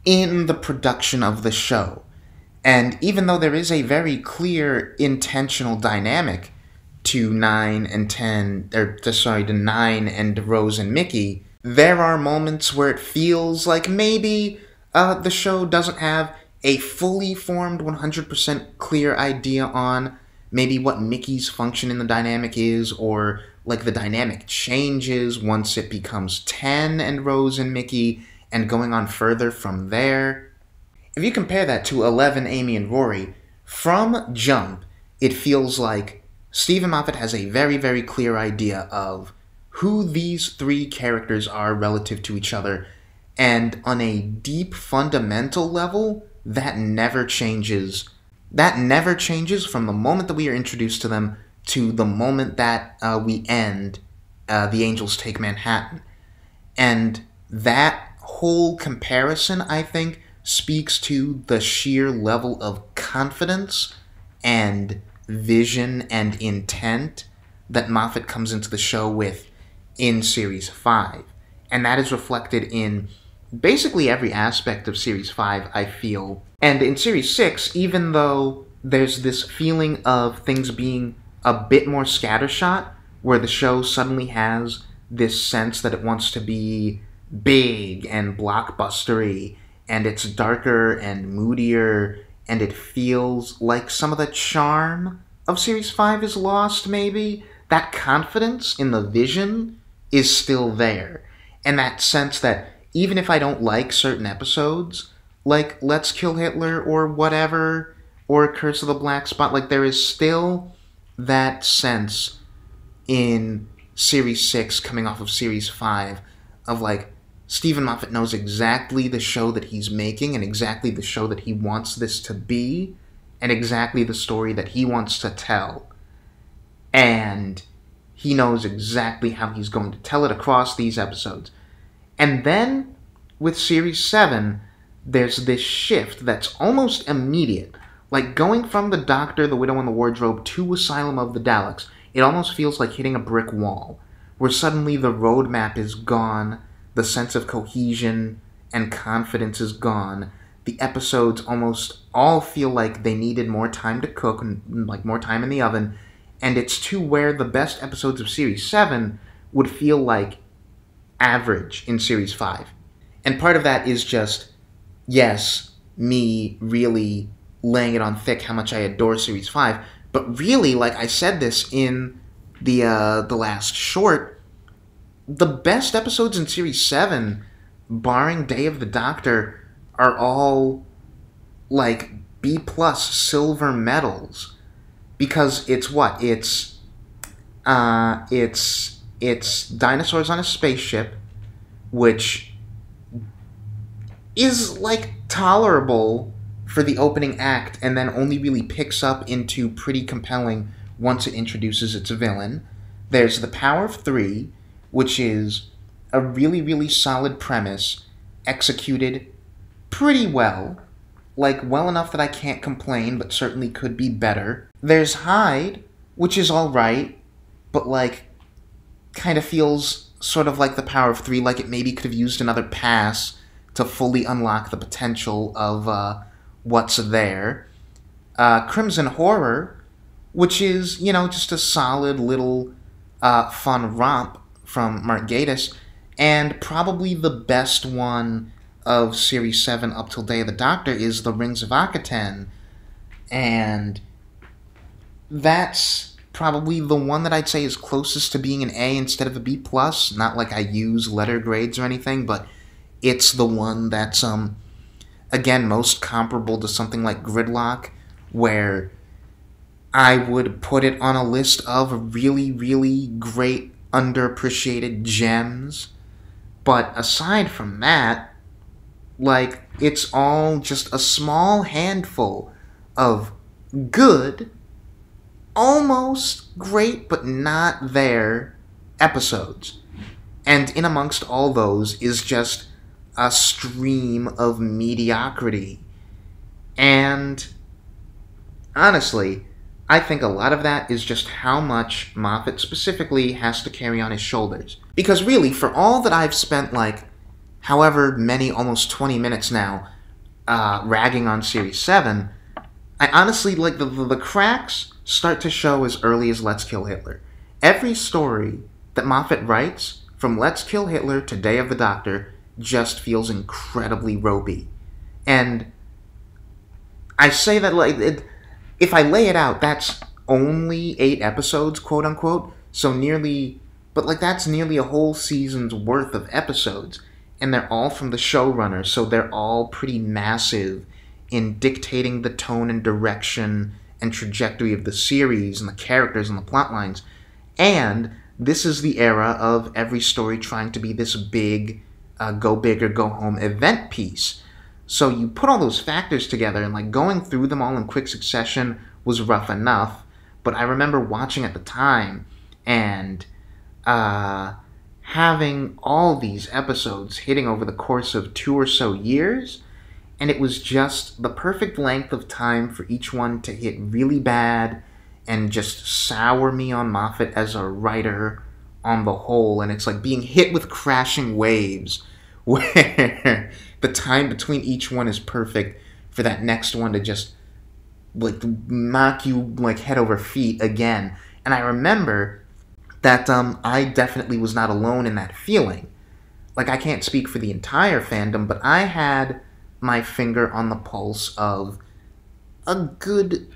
in the production of the show. And even though there is a very clear intentional dynamic to 9 and Rose and Mickey, there are moments where it feels like maybe the show doesn't have a fully formed 100% clear idea on maybe what Mickey's function in the dynamic is, or like the dynamic changes once it becomes 10 and Rose and Mickey, and going on further from there. If you compare that to 11, Amy, and Rory, from jump, it feels like Steven Moffat has a very, very clear idea of who these 3 characters are relative to each other, and on a deep fundamental level, that never changes. That never changes from the moment that we are introduced to them to the moment that we end The Angels Take Manhattan. And that whole comparison, I think, speaks to the sheer level of confidence and vision and intent that Moffat comes into the show with in Series 5. And that is reflected in basically every aspect of Series 5, I feel. And in Series 6, even though there's this feeling of things being a bit more scattershot, where the show suddenly has this sense that it wants to be big and blockbustery, and it's darker and moodier, and it feels like some of the charm of Series 5 is lost, maybe. That confidence in the vision is still there. And that sense that even if I don't like certain episodes, like Let's Kill Hitler or whatever, or Curse of the Black Spot, like there is still that sense in Series 6 coming off of Series 5 of like, Steven Moffat knows exactly the show that he's making and exactly the show that he wants this to be and exactly the story that he wants to tell. And he knows exactly how he's going to tell it across these episodes. And then, with Series 7, there's this shift that's almost immediate. Like, going from The Doctor, The Widow and the Wardrobe to Asylum of the Daleks, it almost feels like hitting a brick wall, where suddenly the roadmap is gone, the sense of cohesion and confidence is gone. The episodes almost all feel like they needed more time to cook, like more time in the oven, and it's to where the best episodes of Series 7 would feel like average in Series 5. And part of that is just, yes, me really laying it on thick how much I adore Series 5, but really, like I said this in the last short, the best episodes in Series 7, barring Day of the Doctor, are all, like, B+ silver medals. Because it's what? It's Dinosaurs on a Spaceship, which is, like, tolerable for the opening act, and then only really picks up into pretty compelling once it introduces its villain. There's The Power of Three, which is a really, really solid premise, executed pretty well. Like, well enough that I can't complain, but certainly could be better. There's Hyde, which is alright, but, like, kind of feels sort of like The Power of Three, like it maybe could have used another pass to fully unlock the potential of what's there. Crimson Horror, which is, you know, just a solid little fun romp from Mark Gatiss, and probably the best one of Series 7 up till Day of the Doctor is the Rings of Akhaten, and that's probably the one that I'd say is closest to being an A instead of a B+. Not like I use letter grades or anything, but it's the one that's, again, most comparable to something like Gridlock, where I would put it on a list of really, really great underappreciated gems. But aside from that, like, it's all just a small handful of good, almost great but not there episodes. And in amongst all those is just a stream of mediocrity. And honestly, I think a lot of that is just how much Moffat specifically has to carry on his shoulders. Because really, for all that I've spent, like, however many, almost 20 minutes now, ragging on Series 7, I honestly, like, the cracks start to show as early as Let's Kill Hitler. Every story that Moffat writes, from Let's Kill Hitler to Day of the Doctor, just feels incredibly ropey. And I say that, like, if I lay it out, that's only 8 episodes, quote-unquote, so nearly, but, like, that's nearly a whole season's worth of episodes, and they're all from the showrunner, so they're all pretty massive in dictating the tone and direction and trajectory of the series and the characters and the plot lines. And this is the era of every story trying to be this big, go big or go home event piece. So you put all those factors together, and like going through them all in quick succession was rough enough. But I remember watching at the time and having all these episodes hitting over the course of 2 or so years, and it was just the perfect length of time for each one to hit really bad and just sour me on Moffat as a writer on the whole. And it's like being hit with crashing waves where the time between each one is perfect for that next one to just like knock you like head over feet again. And I remember that I definitely was not alone in that feeling. Like, I can't speak for the entire fandom, but I had my finger on the pulse of a good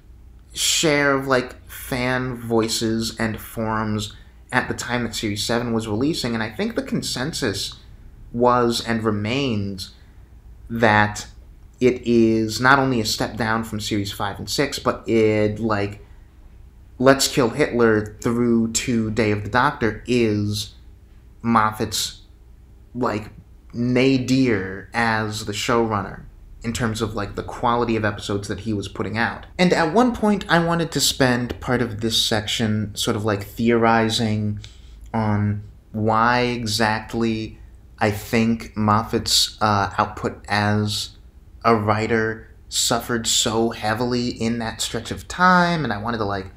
share of like fan voices and forums at the time that Series 7 was releasing, and I think the consensus was and remains that it is not only a step down from Series 5 and 6, but it, like, Let's Kill Hitler through to Day of the Doctor is Moffat's, like, nadir as the showrunner in terms of, like, the quality of episodes that he was putting out. And at one point, I wanted to spend part of this section sort of, like, theorizing on why exactly I think Moffat's output as a writer suffered so heavily in that stretch of time, and I wanted to, like,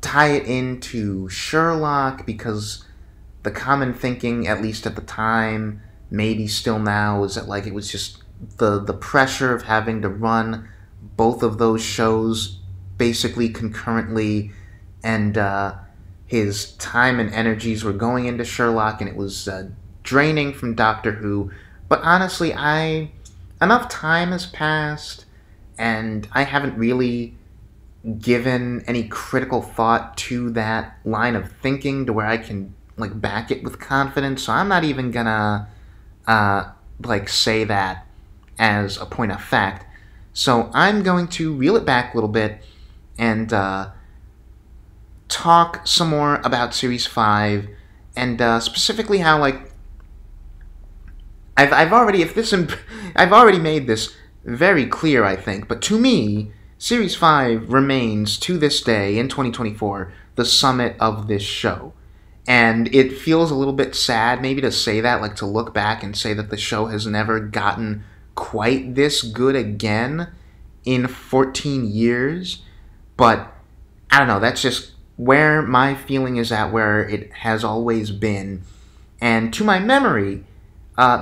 tie it into Sherlock, because the common thinking, at least at the time, maybe still now, is that like it was just the pressure of having to run both of those shows basically concurrently, and his time and energies were going into Sherlock, and it was draining from Doctor Who. But honestly, enough time has passed, and I haven't really given any critical thought to that line of thinking to where I can like back it with confidence, so I'm not even gonna like say that as a point of fact. So I'm going to reel it back a little bit and talk some more about Series 5, and specifically how, like, I've already made this very clear, I think, but to me, Series 5 remains, to this day, in 2024, the summit of this show. And it feels a little bit sad, maybe, to say that, like, to look back and say that the show has never gotten quite this good again in 14 years. But, I don't know, that's just where my feeling is at, where it has always been. And to my memory,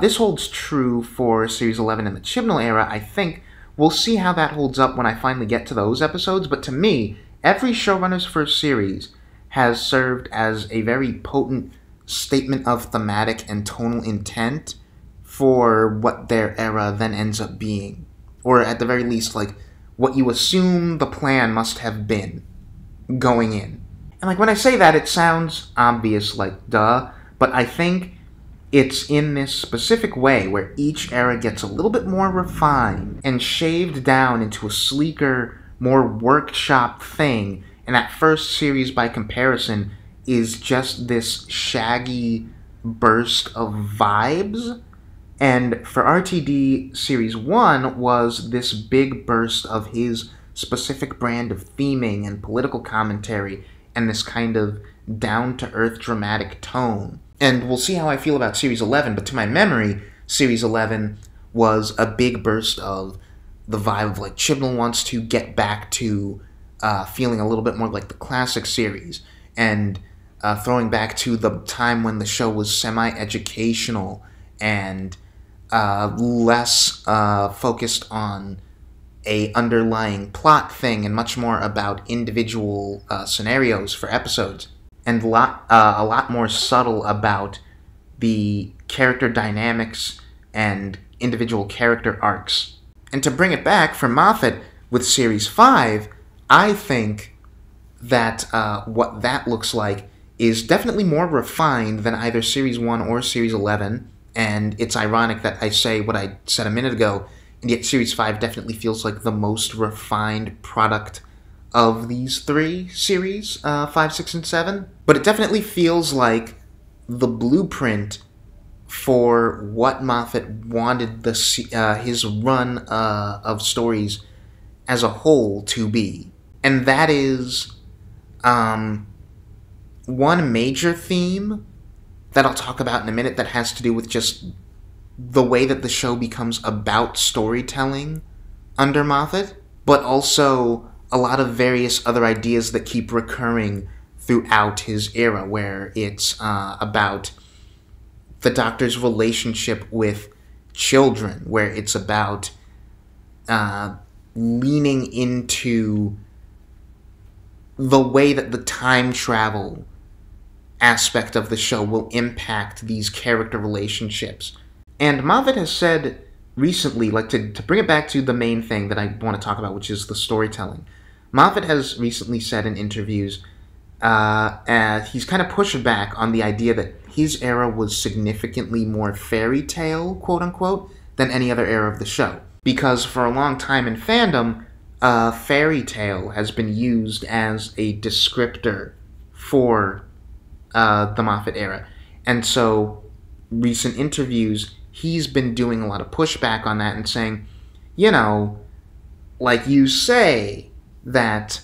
this holds true for Series 11 and the Chibnall era, I think. We'll see how that holds up when I finally get to those episodes, but to me, every showrunner's first series has served as a very potent statement of thematic and tonal intent for what their era then ends up being. Or at the very least, like, what you assume the plan must have been going in. And like, when I say that, it sounds obvious, like, duh, but I think it's in this specific way where each era gets a little bit more refined and shaved down into a sleeker, more workshop thing, and that first series, by comparison, is just this shaggy burst of vibes. And for RTD, Series 1 was this big burst of his specific brand of theming and political commentary and this kind of down-to-earth dramatic tone. And we'll see how I feel about Series 11, but to my memory, Series 11 was a big burst of the vibe of, like, Chibnall wants to get back to feeling a little bit more like the classic series, and throwing back to the time when the show was semi-educational and less focused on a underlying plot thing and much more about individual scenarios for episodes, and a lot more subtle about the character dynamics and individual character arcs. And to bring it back for Moffat with Series 5, I think that what that looks like is definitely more refined than either Series 1 or Series 11, and it's ironic that I say what I said a minute ago, and yet Series 5 definitely feels like the most refined product of these three series, 5, 6, and 7. But it definitely feels like the blueprint for what Moffat wanted his run of stories as a whole to be. And that is one major theme that I'll talk about in a minute that has to do with just the way that the show becomes about storytelling under Moffat, but also a lot of various other ideas that keep recurring throughout his era, where it's about the Doctor's relationship with children, where it's about leaning into the way that the time travel aspect of the show will impact these character relationships. And Moffat has said recently, like to bring it back to the main thing that I want to talk about, which is the storytelling. Moffat has recently said in interviews, he's kind of pushed back on the idea that his era was significantly more fairy tale, quote unquote, than any other era of the show. Because for a long time in fandom, fairy tale has been used as a descriptor for the Moffat era. And so, recent interviews, he's been doing a lot of pushback on that and saying, you know, like you say that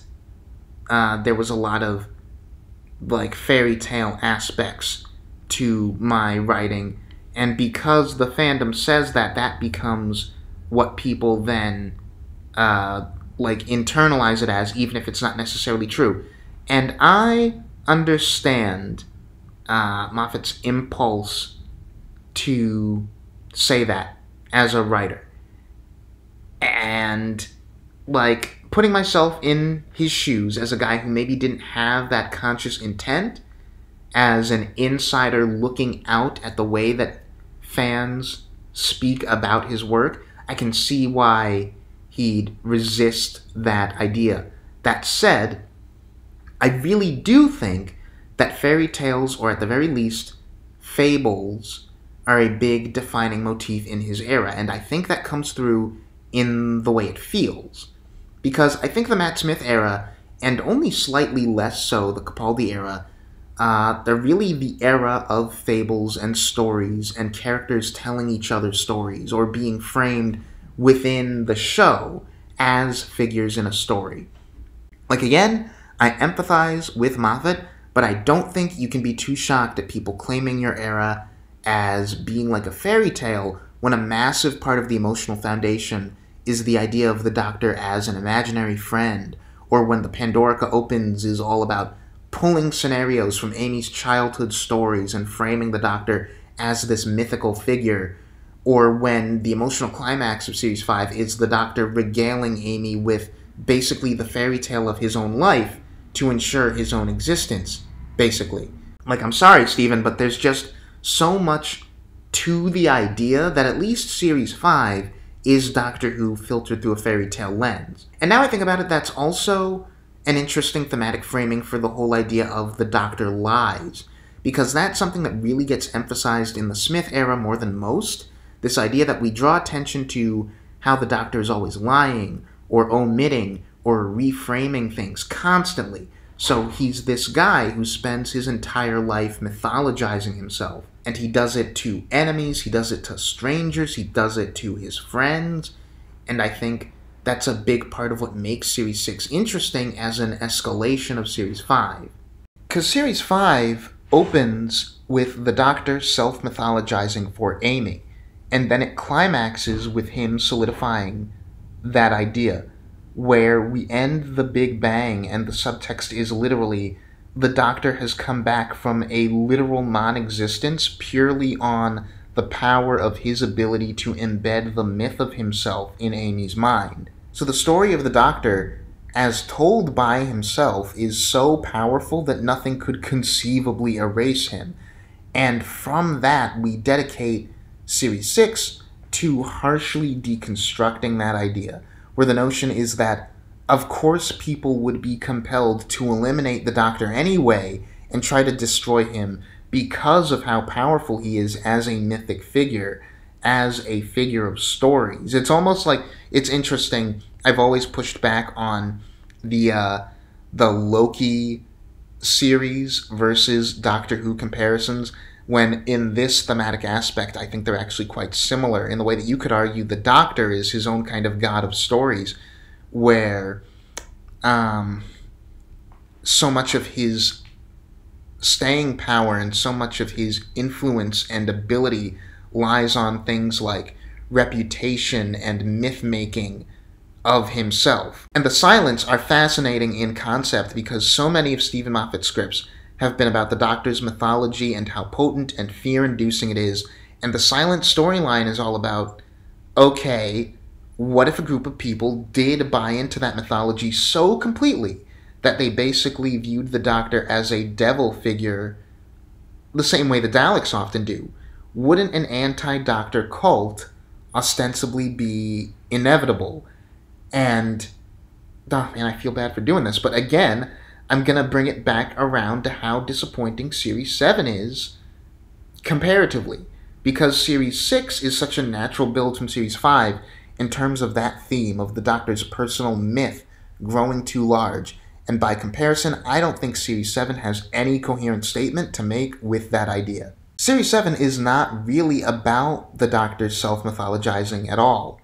there was a lot of like fairy tale aspects to my writing, and because the fandom says that, that becomes what people then like internalize it as, even if it's not necessarily true. And I understand Moffat's impulse to say that as a writer. And, like, putting myself in his shoes as a guy who maybe didn't have that conscious intent, as an insider looking out at the way that fans speak about his work, I can see why he'd resist that idea. That said, I really do think that fairy tales, or at the very least, fables, are a big defining motif in his era, and I think that comes through in the way it feels. Because I think the Matt Smith era, and only slightly less so the Capaldi era, they're really the era of fables and stories and characters telling each other stories, or being framed within the show as figures in a story. Like, again, I empathize with Moffat, but I don't think you can be too shocked at people claiming your era as being like a fairy tale when a massive part of the emotional foundation is the idea of the Doctor as an imaginary friend, or when the Pandorica opens is all about pulling scenarios from Amy's childhood stories and framing the Doctor as this mythical figure, or when the emotional climax of Series 5 is the Doctor regaling Amy with basically the fairy tale of his own life to ensure his own existence, basically. Like, I'm sorry, Steven, but there's just so much to the idea that at least Series 5 is Doctor Who filtered through a fairy tale lens. And now I think about it, that's also an interesting thematic framing for the whole idea of the Doctor lies, because that's something that really gets emphasized in the Smith era more than most, this idea that we draw attention to how the Doctor is always lying, or omitting, or reframing things constantly. So he's this guy who spends his entire life mythologizing himself. And he does it to enemies, he does it to strangers, he does it to his friends. And I think that's a big part of what makes Series 6 interesting as an escalation of Series 5. Because Series 5 opens with the Doctor self-mythologizing for Amy, and then it climaxes with him solidifying that idea, where we end the Big Bang and the subtext is literally the Doctor has come back from a literal non-existence purely on the power of his ability to embed the myth of himself in Amy's mind. So the story of the Doctor, as told by himself, is so powerful that nothing could conceivably erase him. And from that, we dedicate Series 6 to harshly deconstructing that idea, where the notion is that, of course, people would be compelled to eliminate the Doctor anyway and try to destroy him because of how powerful he is as a mythic figure, as a figure of stories. It's almost like, it's interesting, I've always pushed back on the Loki series versus Doctor Who comparisons. when in this thematic aspect, I think they're actually quite similar in the way that you could argue the Doctor is his own kind of god of stories, where so much of his staying power and so much of his influence and ability lies on things like reputation and myth-making of himself. And the Silents are fascinating in concept because so many of Steven Moffat's scripts have been about the Doctor's mythology and how potent and fear-inducing it is, and the Silent storyline is all about, okay, what if a group of people did buy into that mythology so completely that they basically viewed the Doctor as a devil figure the same way the Daleks often do? Wouldn't an anti-Doctor cult ostensibly be inevitable? And, oh man, I feel bad for doing this, but again, I'm going to bring it back around to how disappointing Series 7 is comparatively, because Series 6 is such a natural build from Series 5 in terms of that theme of the Doctor's personal myth growing too large, and by comparison, I don't think Series 7 has any coherent statement to make with that idea. Series 7 is not really about the Doctor's self-mythologizing at all.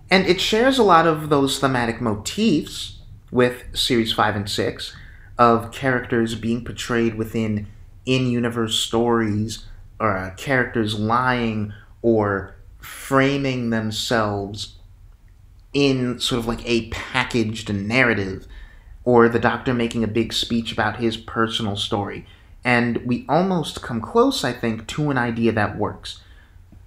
And it shares a lot of those thematic motifs with Series 5 and 6 of characters being portrayed within in-universe stories, or characters lying or framing themselves in sort of like a packaged narrative, or the Doctor making a big speech about his personal story. And we almost come close, I think, to an idea that works.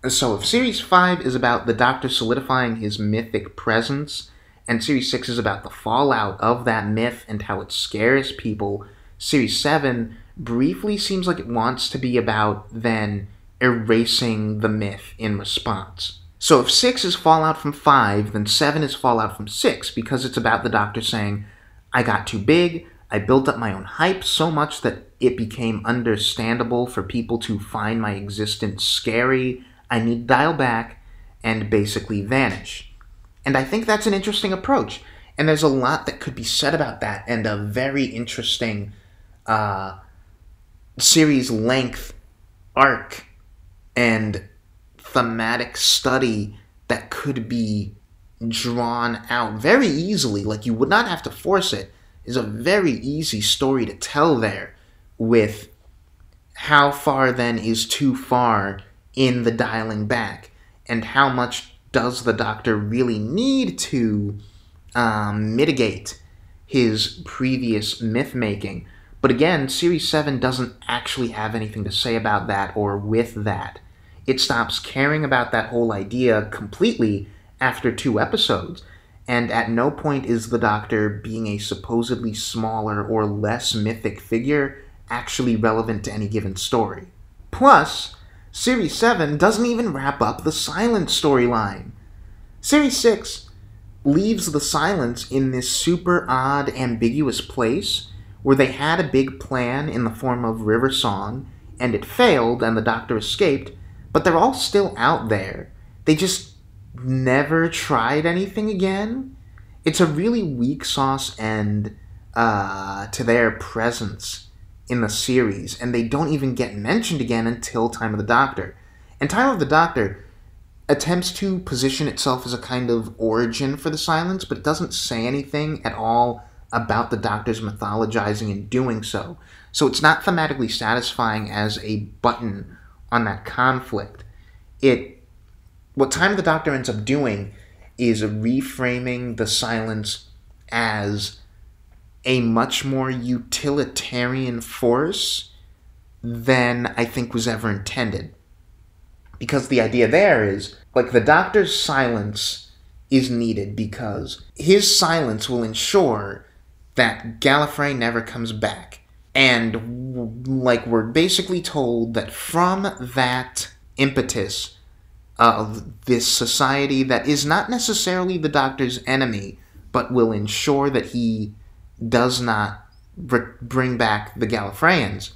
So if Series 5 is about the Doctor solidifying his mythic presence, and Series 6 is about the fallout of that myth and how it scares people, Series 7 briefly seems like it wants to be about then erasing the myth in response. So if 6 is fallout from 5, then 7 is fallout from 6, because it's about the Doctor saying, I got too big, I built up my own hype so much that it became understandable for people to find my existence scary, I need to dial back and basically vanish. And I think that's an interesting approach, and there's a lot that could be said about that, and a very interesting series length arc and thematic study that could be drawn out very easily. Like, you would not have to force it. It's a very easy story to tell there, with how far then is too far in the dialing back, and how much does the Doctor really need to mitigate his previous myth-making. But again, Series 7 doesn't actually have anything to say about that or with that. It stops caring about that whole idea completely after 2 episodes, and at no point is the Doctor being a supposedly smaller or less mythic figure actually relevant to any given story. Plus, Series 7 doesn't even wrap up the Silent storyline. Series 6 leaves the Silents in this super odd, ambiguous place where they had a big plan in the form of River Song, and it failed and the Doctor escaped, but they're all still out there. They just never tried anything again. It's a really weak sauce end to their presence in the series, and they don't even get mentioned again until Time of the Doctor. And Time of the Doctor attempts to position itself as a kind of origin for the Silents, but it doesn't say anything at all about the Doctor's mythologizing in doing so. So it's not thematically satisfying as a button on that conflict. What Time of the Doctor ends up doing is reframing the Silents as a much more utilitarian force than I think was ever intended. Because the idea there is, like, the Doctor's silence is needed because his silence will ensure that Gallifrey never comes back. And, like, we're basically told that from that impetus of this society that is not necessarily the Doctor's enemy, but will ensure that he does not bring back the Gallifreyans.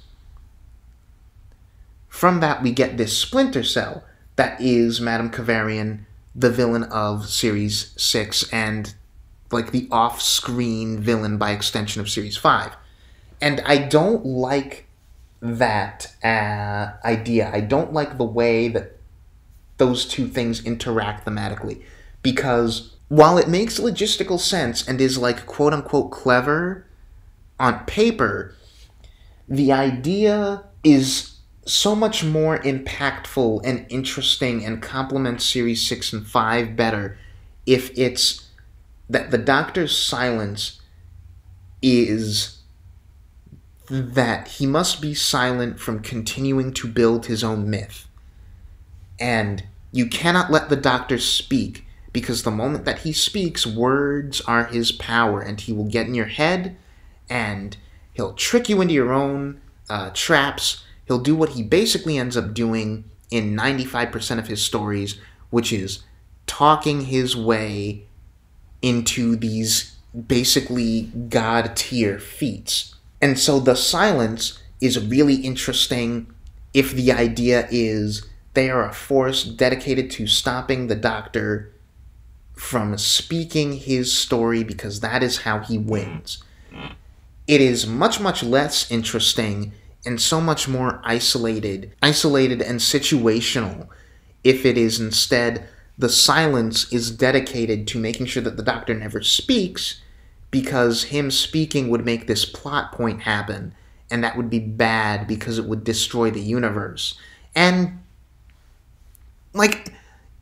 From that, we get this splinter cell that is Madame Kavarian, the villain of Series 6, and, like, the off-screen villain by extension of Series 5. And I don't like that idea. I don't like the way that those two things interact thematically, because while it makes logistical sense and is like quote-unquote clever on paper, the idea is so much more impactful and interesting and complements Series 6 and 5 better if it's that the Doctor's silence is that he must be silent from continuing to build his own myth. And you cannot let the Doctor speak, because the moment that he speaks, words are his power, and he will get in your head, and he'll trick you into your own traps. He'll do what he basically ends up doing in 95% of his stories, which is talking his way into these basically god-tier feats. And so the silence is really interesting if the idea is they are a force dedicated to stopping the Doctor from speaking his story, because that is how he wins. It is much, much less interesting and so much more isolated and situational if it is instead the silence is dedicated to making sure that the Doctor never speaks, because him speaking would make this plot point happen, and that would be bad because it would destroy the universe. And, like,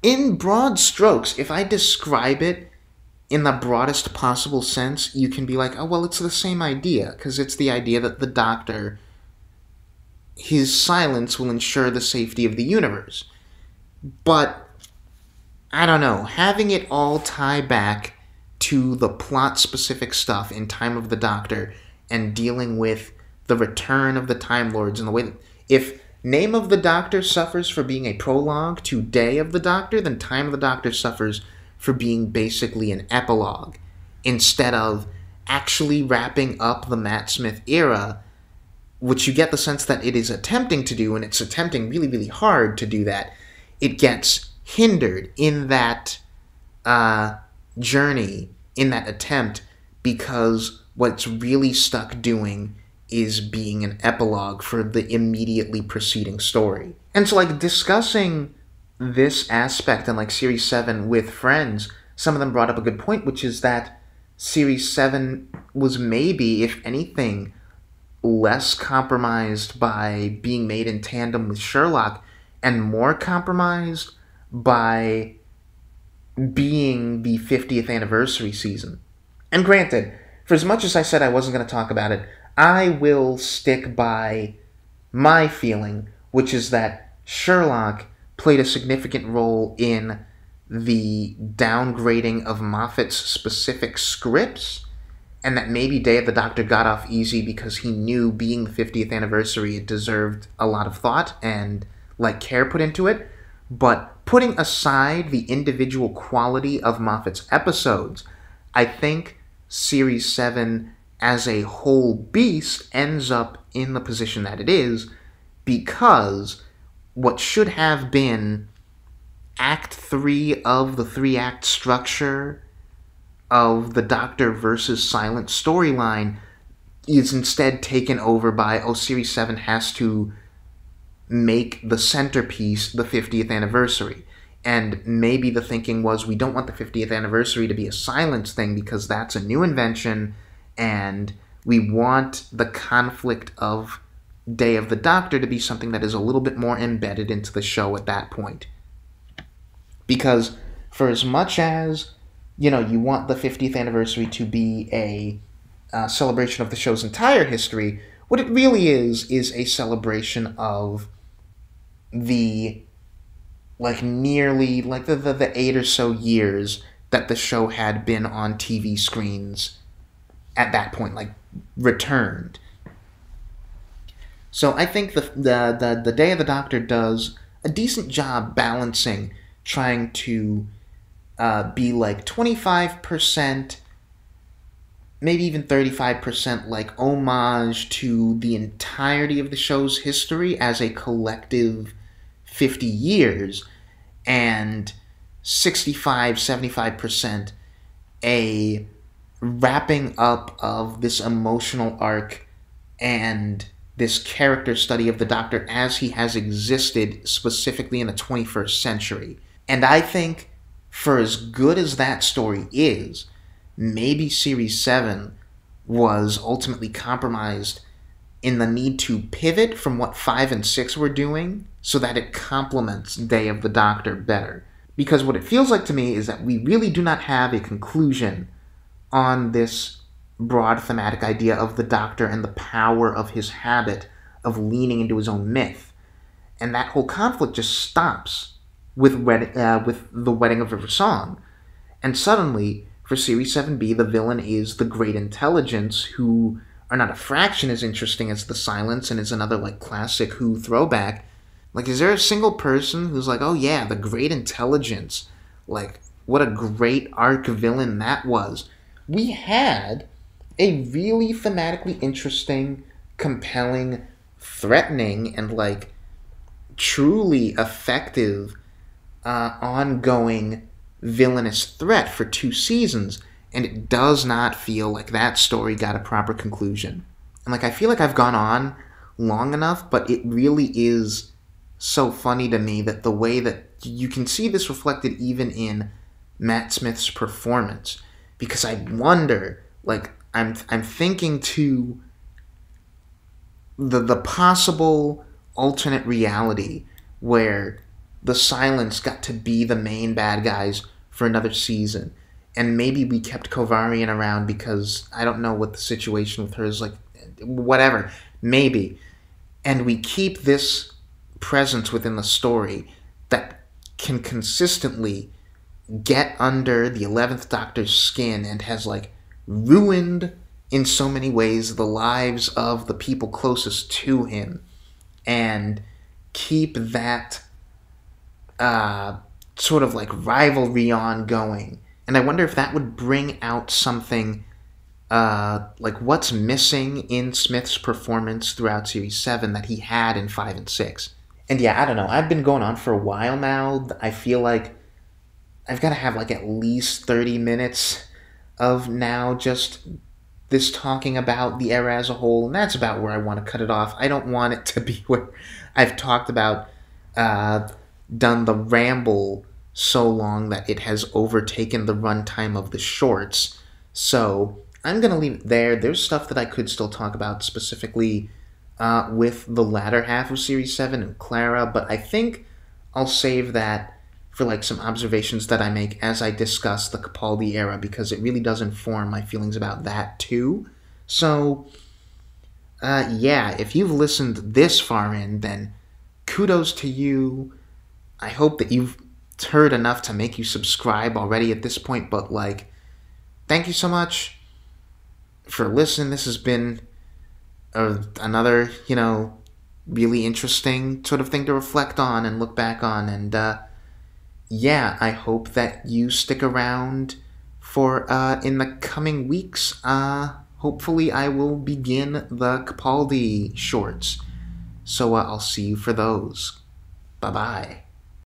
in broad strokes, if I describe it in the broadest possible sense, you can be like, oh, well, it's the same idea, because it's the idea that the Doctor, his silence will ensure the safety of the universe. But, I don't know, having it all tie back to the plot-specific stuff in Time of the Doctor and dealing with the return of the Time Lords and the way that, if Name of the Doctor suffers for being a prologue to Day of the Doctor, then Time of the Doctor suffers for being basically an epilogue, instead of actually wrapping up the Matt Smith era, which you get the sense that it is attempting to do, and it's attempting really, really hard to do that. It gets hindered in that journey, in that attempt, because what's really stuck doing is being an epilogue for the immediately preceding story. And so, like, discussing this aspect in, like, Series 7 with friends, some of them brought up a good point, which is that Series 7 was maybe, if anything, less compromised by being made in tandem with Sherlock, and more compromised by being the 50th anniversary season. And granted, for as much as I said I wasn't going to talk about it, I will stick by my feeling, which is that Sherlock played a significant role in the downgrading of Moffat's specific scripts, and that maybe Day of the Doctor got off easy because he knew, being the 50th anniversary, it deserved a lot of thought and, like, care put into it. But putting aside the individual quality of Moffat's episodes, I think Series 7 as a whole beast ends up in the position that it is, because what should have been Act 3 of the 3-act structure of the Doctor versus Silent storyline is instead taken over by, oh, Series 7 has to make the centerpiece the 50th anniversary. And maybe the thinking was, we don't want the 50th anniversary to be a silence thing because that's a new invention, and we want the conflict of Day of the Doctor to be something that is a little bit more embedded into the show at that point. Because for as much as, you know, you want the 50th anniversary to be a celebration of the show's entire history, what it really is a celebration of the, like, nearly, like, the 8 or so years that the show had been on TV screens at that point, like, returned. So I think the Day of the Doctor does a decent job balancing, trying to be like 25%, maybe even 35%, like, homage to the entirety of the show's history as a collective 50 years, and 65-75% a wrapping up of this emotional arc and this character study of the Doctor as he has existed specifically in the 21st century. And I think for as good as that story is, maybe Series 7 was ultimately compromised in the need to pivot from what 5 and 6 were doing so that it complements Day of the Doctor better. Because what it feels like to me is that we really do not have a conclusion on this broad thematic idea of the Doctor and the power of his habit of leaning into his own myth. And that whole conflict just stops with the Wedding of River Song. And suddenly, for Series 7B, the villain is the Great Intelligence, who are not a fraction as interesting as the Silence and is another, like, classic Who throwback. Like, is there a single person who's like, oh yeah, the Great Intelligence, like, what a great arc villain that was? We had a really thematically interesting, compelling, threatening, and, like, truly effective, ongoing villainous threat for 2 seasons, and it does not feel like that story got a proper conclusion. And, like, I feel like I've gone on long enough, but it really is so funny to me that the way that you can see this reflected even in Matt Smith's performance, because I wonder, like, I'm thinking to the possible alternate reality where the Silence got to be the main bad guys for another season, and maybe we kept Kovarian around because I don't know what the situation with her is, like, whatever, maybe, and we keep this presence within the story that can consistently get under the 11th Doctor's skin and has, like, ruined in so many ways the lives of the people closest to him, and keep that sort of, like, rivalry ongoing. And I wonder if that would bring out something like what's missing in Smith's performance throughout Series 7 that he had in 5 and 6. And yeah, I don't know, I've been going on for a while now. I feel like I've got to have, like, at least 30 minutes of now just this talking about the era as a whole, and that's about where I want to cut it off. I don't want it to be where I've talked about, done the ramble so long that it has overtaken the runtime of the shorts. So I'm going to leave it there. There's stuff that I could still talk about specifically with the latter half of Series 7 and Clara, but I think I'll save that for, like, some observations that I make as I discuss the Capaldi era, because it really does inform my feelings about that too. So, yeah, if you've listened this far in, then kudos to you. I hope that you've heard enough to make you subscribe already at this point, but, like, thank you so much for listening. This has been another, you know, really interesting sort of thing to reflect on and look back on, and, yeah, I hope that you stick around for, in the coming weeks, hopefully I will begin the Capaldi shorts. So I'll see you for those. Bye-bye.